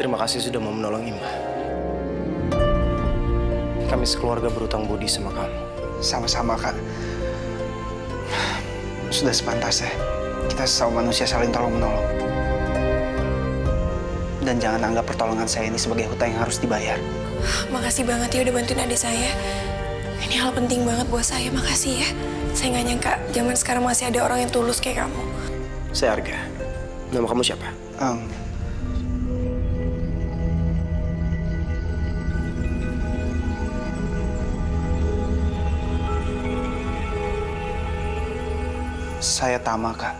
Terima kasih sudah mau menolongi, Mbak. Kami sekeluarga berutang budi sama kamu. Sama-sama, Kak. Sudah sepantasnya kita sesama manusia saling tolong-menolong. Dan jangan anggap pertolongan saya ini sebagai hutang yang harus dibayar. Makasih banget ya udah bantuin adik saya. Ini hal penting banget buat saya. Makasih ya. Saya nggak nyangka zaman sekarang masih ada orang yang tulus kayak kamu. Saya Arga. Nama kamu siapa? Saya Tama, Kak.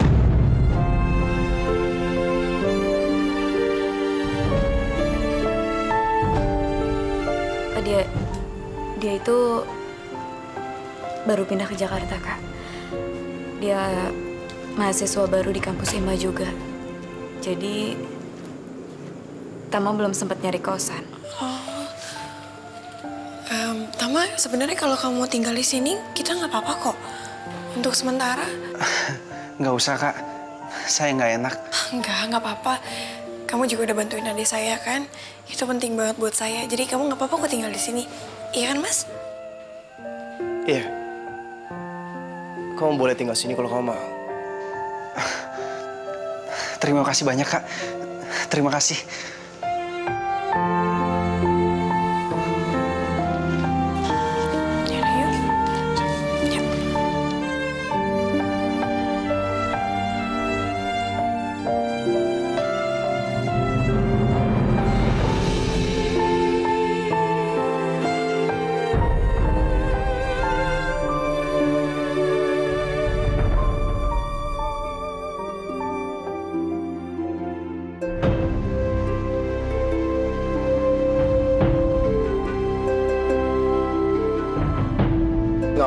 Dia itu baru pindah ke Jakarta, Kak. Dia mahasiswa baru di kampus IMA juga. Jadi Tama belum sempat nyari kosan. Tama, sebenarnya kalau kamu mau tinggal di sini, kita nggak apa-apa kok. Untuk sementara. Nggak usah, Kak. Saya nggak enak. Nggak apa-apa. Kamu juga udah bantuin adik saya kan? Itu penting banget buat saya. Jadi kamu nggak apa-apa kok tinggal di sini. Iya kan, Mas? Iya. Kamu boleh tinggal sini kalau kamu mau. Terima kasih banyak, Kak. Terima kasih.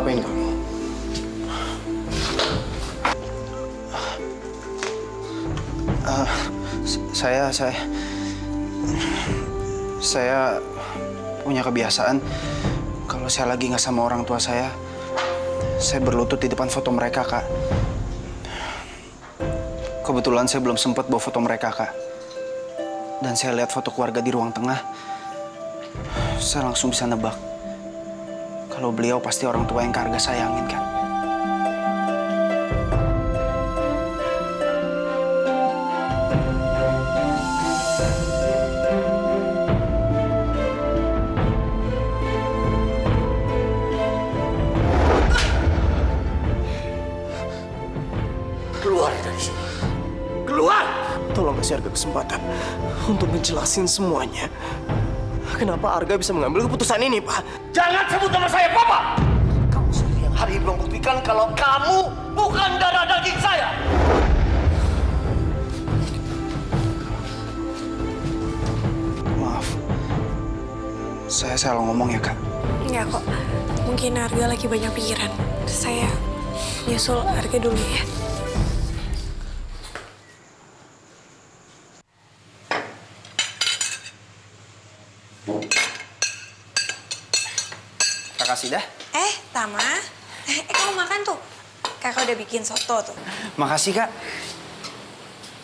ngapain kamu? Saya punya kebiasaan kalau saya lagi nggak sama orang tua saya berlutut di depan foto mereka, Kak. Kebetulan saya belum sempat bawa foto mereka, Kak. Dan saya lihat foto keluarga di ruang tengah, saya langsung bisa nebak kalau beliau pasti orang tua yang Kak Arga sayangin, kan? Keluar dari sini. Keluar! Tolong kasih Arga kesempatan untuk menjelasin semuanya. Kenapa Arga bisa mengambil keputusan ini, Pak? Jangan sebut nama saya Papa! Kamu sendiri yang hari ini membuktikan kalau kamu bukan darah daging saya! Maaf. Saya salah ngomong ya, Kak? Enggak kok. Mungkin Arga lagi banyak pikiran. Saya nyusul Arga dulu ya. Kakak Sida? Tama. Kamu makan tuh. Kakak udah bikin soto tuh. Makasih, Kak.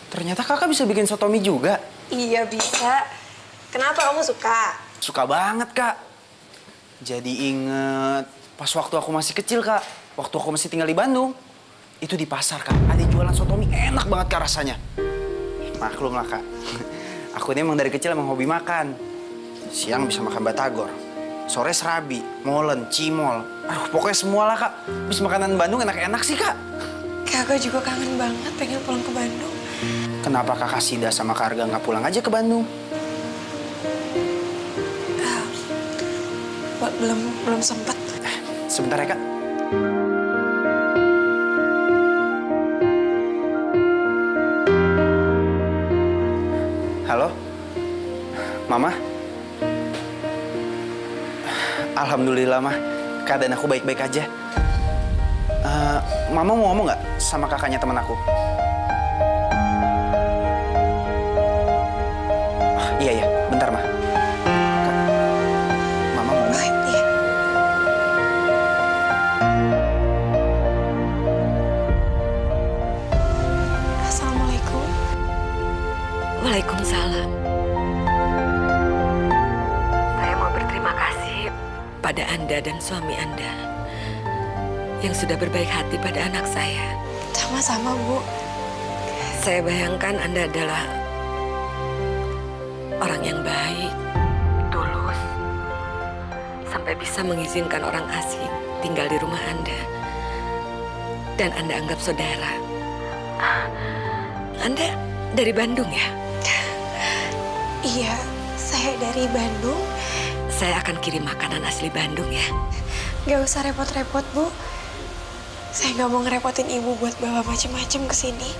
Ternyata kakak bisa bikin soto mie juga. Iya bisa. Kenapa kamu suka? Suka banget, Kak. Jadi inget pas waktu aku masih kecil, Kak. Waktu aku masih tinggal di Bandung. Itu di pasar, Kak. Ada jualan soto mie, enak banget, Kak, rasanya. Maklum lah, Kak. Aku ini emang dari kecil emang hobi makan. Siang bisa makan batagor. Sore serabi, molen, cimol. Aduh, pokoknya semua lah, Kak. Habis makanan Bandung enak-enak sih, Kak. Kakak juga kangen banget pengen pulang ke Bandung. Kenapa Kakak Sida sama Kak Arga nggak pulang aja ke Bandung? Belum sempet. Sebentar ya, Kak. Halo? Mama? Alhamdulillah, Mah. Keadaan aku baik-baik aja. Mama mau ngomong nggak sama kakaknya teman aku? Iya, bentar, Mah. Mama mau ngomong. Iya. Assalamualaikum. Waalaikumsalam. Saya mau berterima kasih pada Anda dan suami Anda yang sudah berbaik hati pada anak saya. Sama-sama, Bu. Saya bayangkan Anda adalah orang yang baik, tulus, sampai bisa mengizinkan orang asing tinggal di rumah Anda. Dan Anda anggap saudara. Anda dari Bandung ya? Iya, saya dari Bandung. Saya akan kirim makanan asli Bandung ya. Gak usah repot-repot, Bu. Saya nggak mau ngerepotin Ibu buat bawa macem-macem ke sini.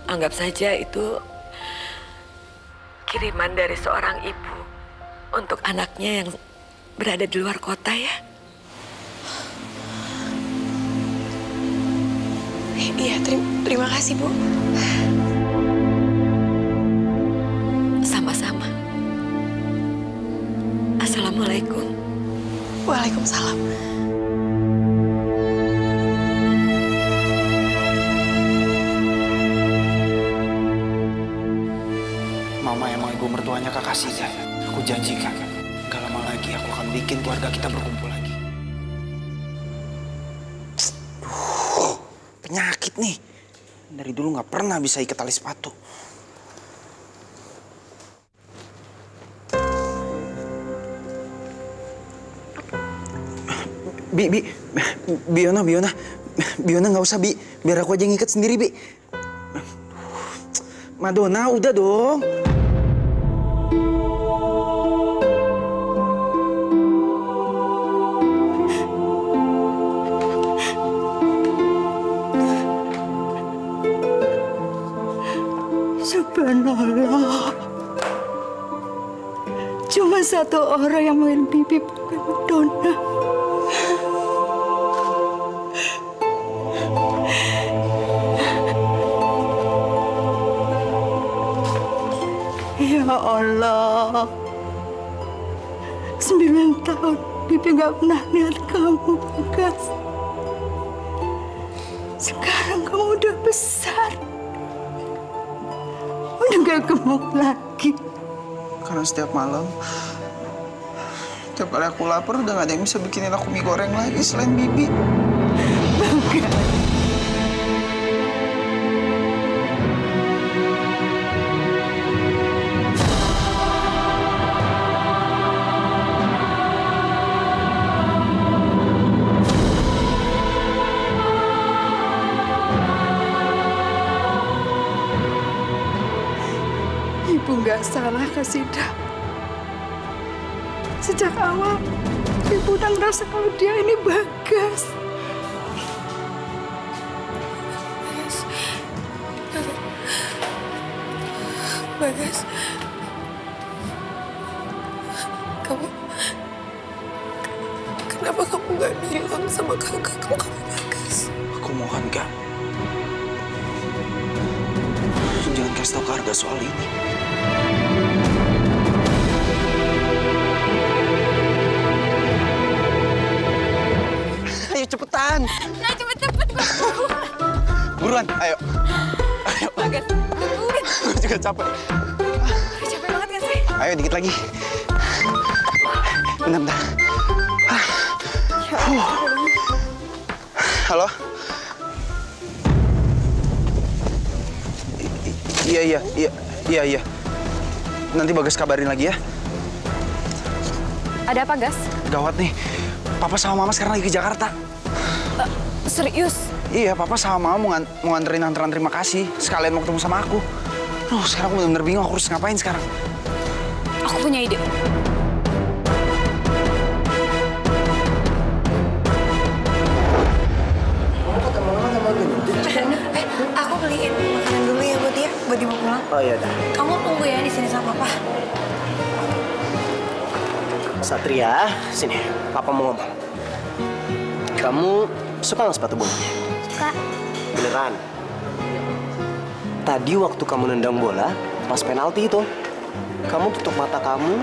Anggap saja itu kiriman dari seorang ibu untuk anaknya yang berada di luar kota ya. Iya, terima kasih, Bu. Sama-sama. Assalamualaikum. Waalaikumsalam. Mama emang ibu mertuanya Kakak Sida. Aku janji, Kakak. Gak lama lagi aku akan bikin keluarga kita berkumpul lagi. Penyakit nih. Dari dulu nggak pernah bisa ikat tali sepatu. Biona nggak usah, Bi. Biar aku aja ngikat sendiri, Bi. Madonna, udah dong. Subhanallah. Cuma satu orang yang main pipi pakai Madonna. Ya Allah, 9 tahun Bibi nggak pernah lihat kamu, Bagas. Sekarang kamu udah besar, udah nggak gemuk lagi. Karena setiap malam, setiap kali aku lapar udah nggak ada yang bisa bikinin aku mie goreng lagi selain Bibi. Bagas. Ibu nggak salah, Kasidah. Sejak awal, Ibu udah ngerasa kalau dia ini Bagas. Bagas, kenapa kamu nggak bilang sama kakak kalau kamu Bagas? Aku mohon, Kak. Jangan kasih tau ke Arga soal ini. Ayo cepetan. Nah, cepet-cepet. Buruan, ayo. Ayo. Bagas, tungguin. Gue juga capek. Capek banget gak sih? Ayo dikit lagi. Bentar. Halo? Iya. Nanti Bagas kabarin lagi ya. Ada apa, Gas? Gawat nih. Papa sama Mama sekarang lagi ke Jakarta. Serius? Iya, Papa sama Mama mau nganterin antaran terima kasih. Sekalian mau ketemu sama aku. Sekarang aku bener-bener bingung aku harus ngapain sekarang. Aku punya ide. Aku beliin makanan dulu ya buat dia, buat dibawa pulang. Oh iya dah. Kamu tunggu ya di sini sama Papa. Satria, sini. Papa mau ngomong. Kamu suka nggak sepatu bola? Suka. Beneran? Tadi waktu kamu nendang bola, pas penalti itu, kamu tutup mata kamu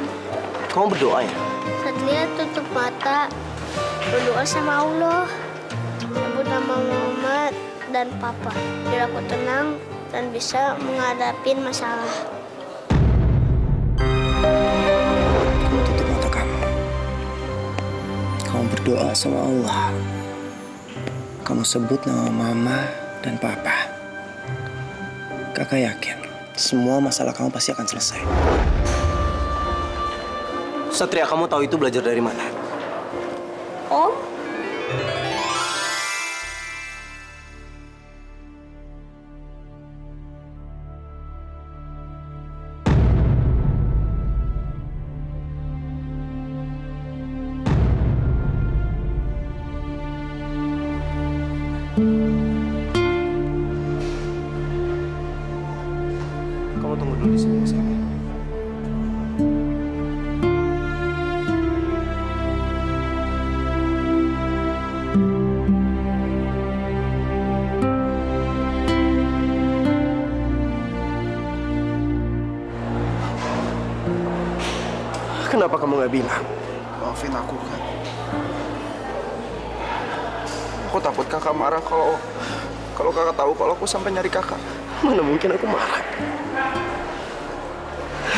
berdoa ya? Satria tutup mata, berdoa sama Allah, sebut nama Muhammad dan Papa, biar aku tenang dan bisa menghadapi masalah. Kamu tutup mata kamu. Kamu berdoa sama Allah. Kamu sebut nama Mama dan Papa. Kakak yakin semua masalah kamu pasti akan selesai. Satria, kamu tahu itu belajar dari mana? Om? Kamu tunggu dulu di sini sekarang. Kenapa kamu nggak bilang? Maafin aku, Kak. Aku takut kakak marah kalau kakak tahu kalau aku sampai nyari kakak. Mana mungkin aku marah?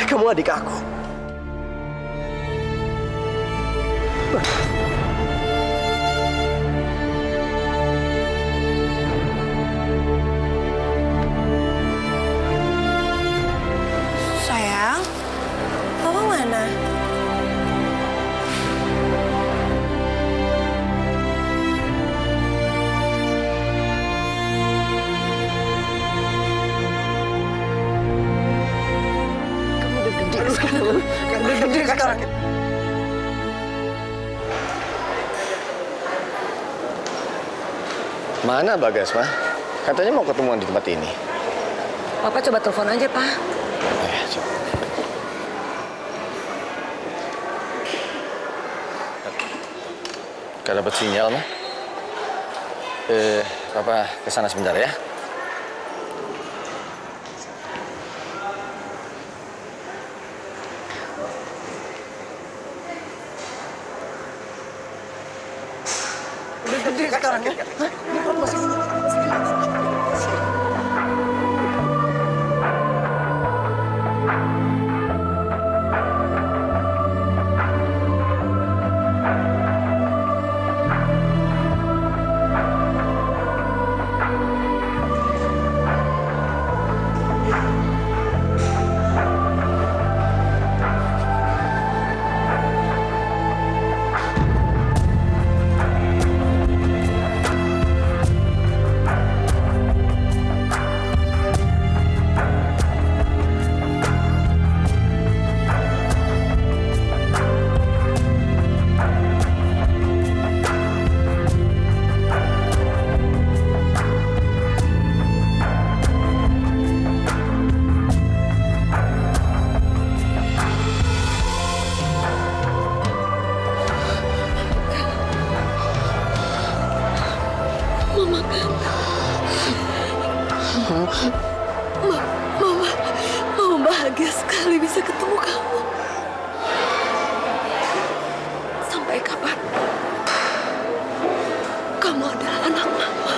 Kamu adik aku. Sayang, Mama mana? Gede sekarang. Mana Bagas, Ma? Katanya mau ketemuan di tempat ini. Papa coba telepon aja, Pak. Ya, coba. Gak dapat sinyal, Ma? Papa kesana sebentar ya. berhenti sekarang ya. Mama bahagia sekali bisa ketemu kamu. Sampai kapan? Kamu adalah anak Mama.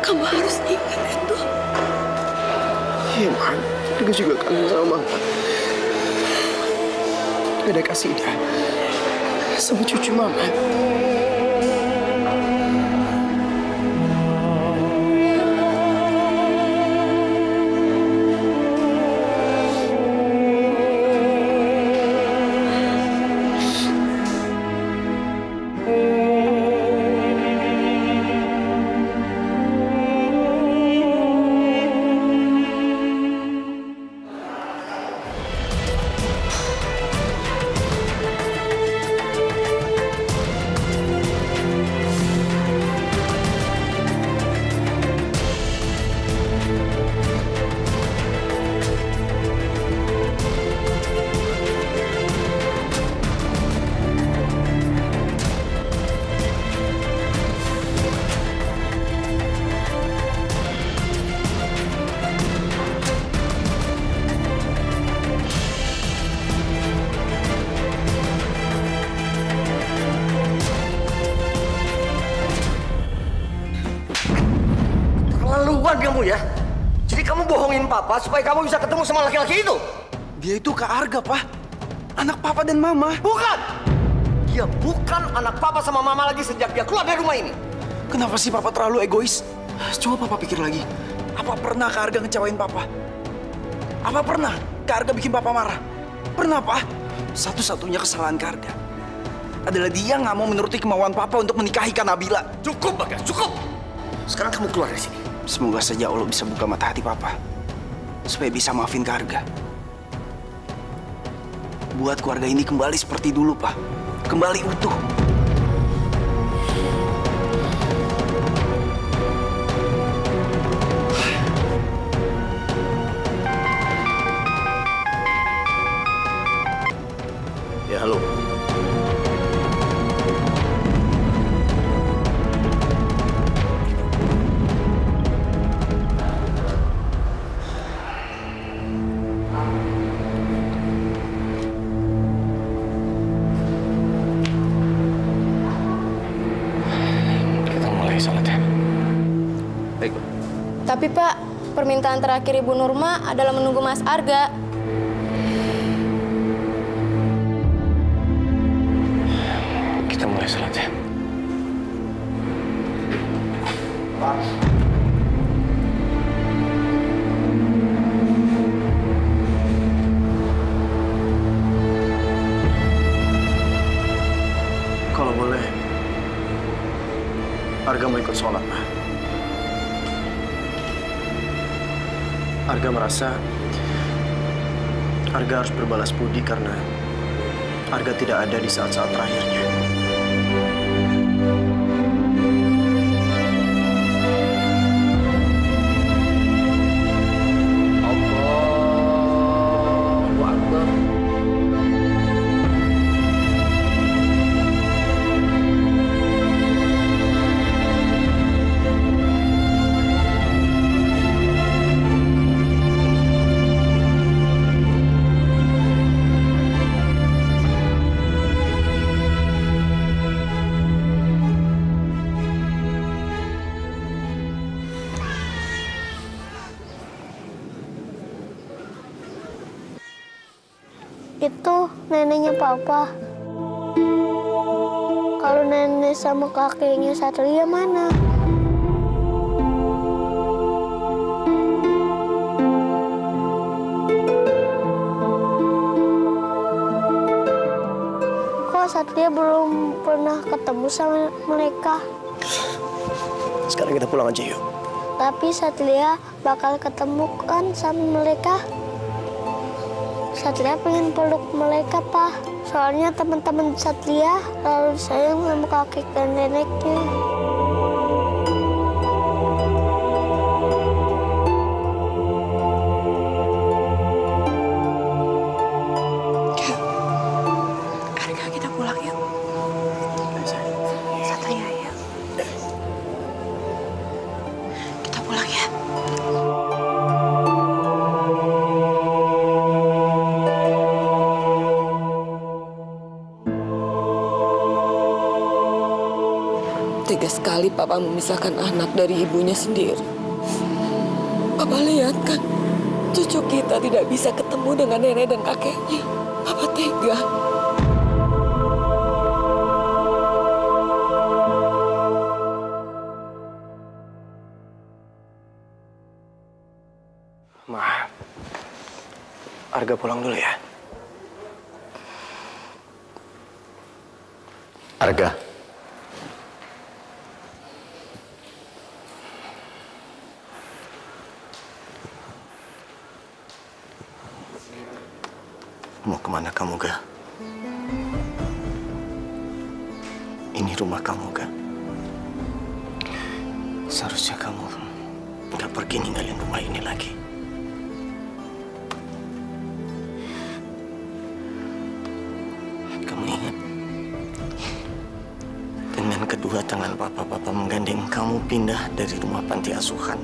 Kamu harus ingat itu. Iya, Ma. Aku juga kangen sama Mama. Ada kasih dia sama cucu Mama. Kamu ya. Jadi kamu bohongin Papa supaya kamu bisa ketemu sama laki-laki itu. Dia itu Kak Arga, Pak. Anak Papa dan Mama. Bukan. Dia bukan anak Papa sama Mama lagi sejak dia keluar dari rumah ini. Kenapa sih Papa terlalu egois? Coba Papa pikir lagi. Apa pernah Kak Arga ngecewain Papa? Apa pernah Kak Arga bikin Papa marah? Pernah, Pak? Satu-satunya kesalahan Kak Arga adalah dia nggak mau menuruti kemauan Papa untuk menikahi Kak Nabila. Cukup, Bagas. Cukup. Sekarang kamu keluar dari sini. Semoga saja Allah bisa buka mata hati Papa supaya bisa maafin Kak Arga. Buat keluarga ini kembali seperti dulu, Pak. Kembali utuh. Ya, halo. Tapi Pak, permintaan terakhir Ibu Nurma adalah menunggu Mas Arga. Kita mulai sholat ya. Pak. Kalau boleh, Arga mau ikut sholat, Pak. Arga merasa Arga harus berbalas budi karena Arga tidak ada di saat-saat terakhirnya. Allahu Akbar. Itu neneknya Papa. Kalau nenek sama kakeknya Satria mana? Kok Satria belum pernah ketemu sama mereka? Sekarang kita pulang aja yuk. Tapi Satria bakal ketemu kan sama mereka. Satria pengen peluk mereka, Pak. Soalnya teman-teman Satria lalu sayang sama kakek dan neneknya. Arga, kita pulang yuk. Satria, ya. Kita pulang ya. Tega sekali Papa memisahkan anak dari ibunya sendiri. Papa lihat kan, cucu kita tidak bisa ketemu dengan nenek dan kakeknya. Papa tega. Ma, Arga pulang dulu ya. Arga. Mau kemana kamu, Ga? Ini rumah kamu, Ga. Seharusnya kamu nggak pergi ninggalin rumah ini lagi. Kamu ingat? Dengan kedua tangan Papa menggandeng kamu pindah dari rumah panti asuhan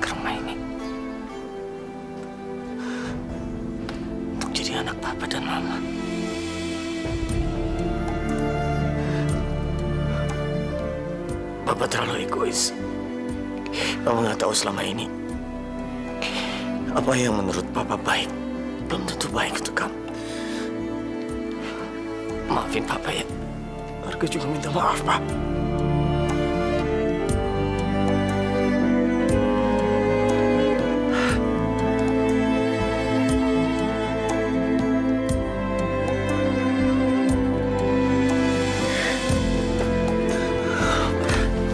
ke rumah ini. Untuk jadi anak Papa dan Mama. Papa terlalu egois. Mama nggak tahu selama ini apa yang menurut Papa baik belum tentu baik untuk kamu. Maafin Papa ya. Arga juga minta maaf, Pak.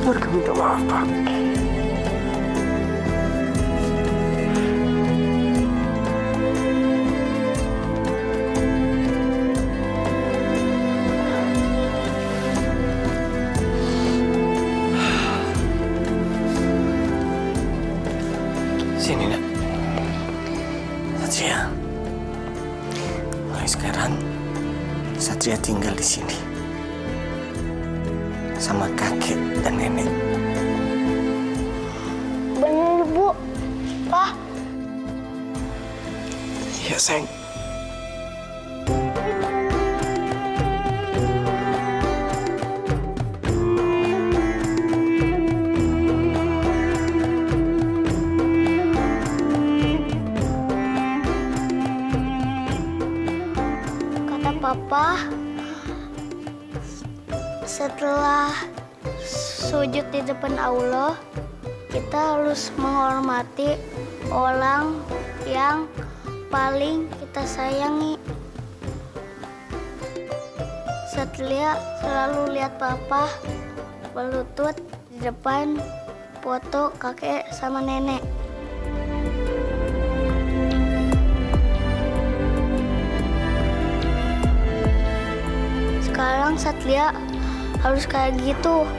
Arga minta maaf, Pak. Sini, Nak. Satria. Mulai sekarang, Satria tinggal di sini. Sama kakek dan nenek. Bener, Bu. Pak. Iya, sayang. Kata Papa, setelah sujud di depan Allah, kita harus menghormati orang yang paling kita sayangi. Satria selalu lihat Papa berlutut di depan foto kakek sama nenek. Sekarang Satria harus kayak gitu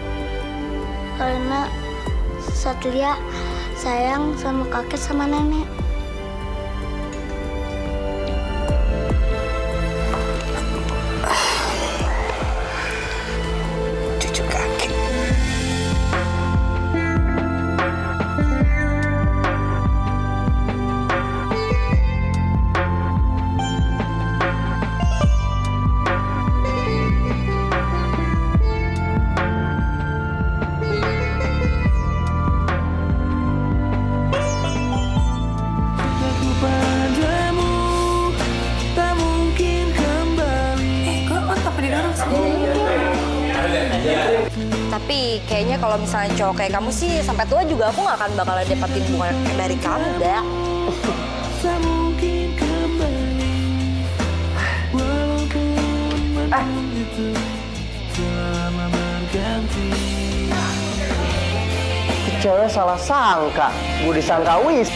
karena Satria sayang sama kakek sama nenek. Cucu kakek. Tapi kayaknya kalau misalnya cowok kayak kamu sih sampai tua juga aku nggak akan bakalan dapetin bunga dari kamu, Dak. Cewek salah sangka, gue disangka Wis.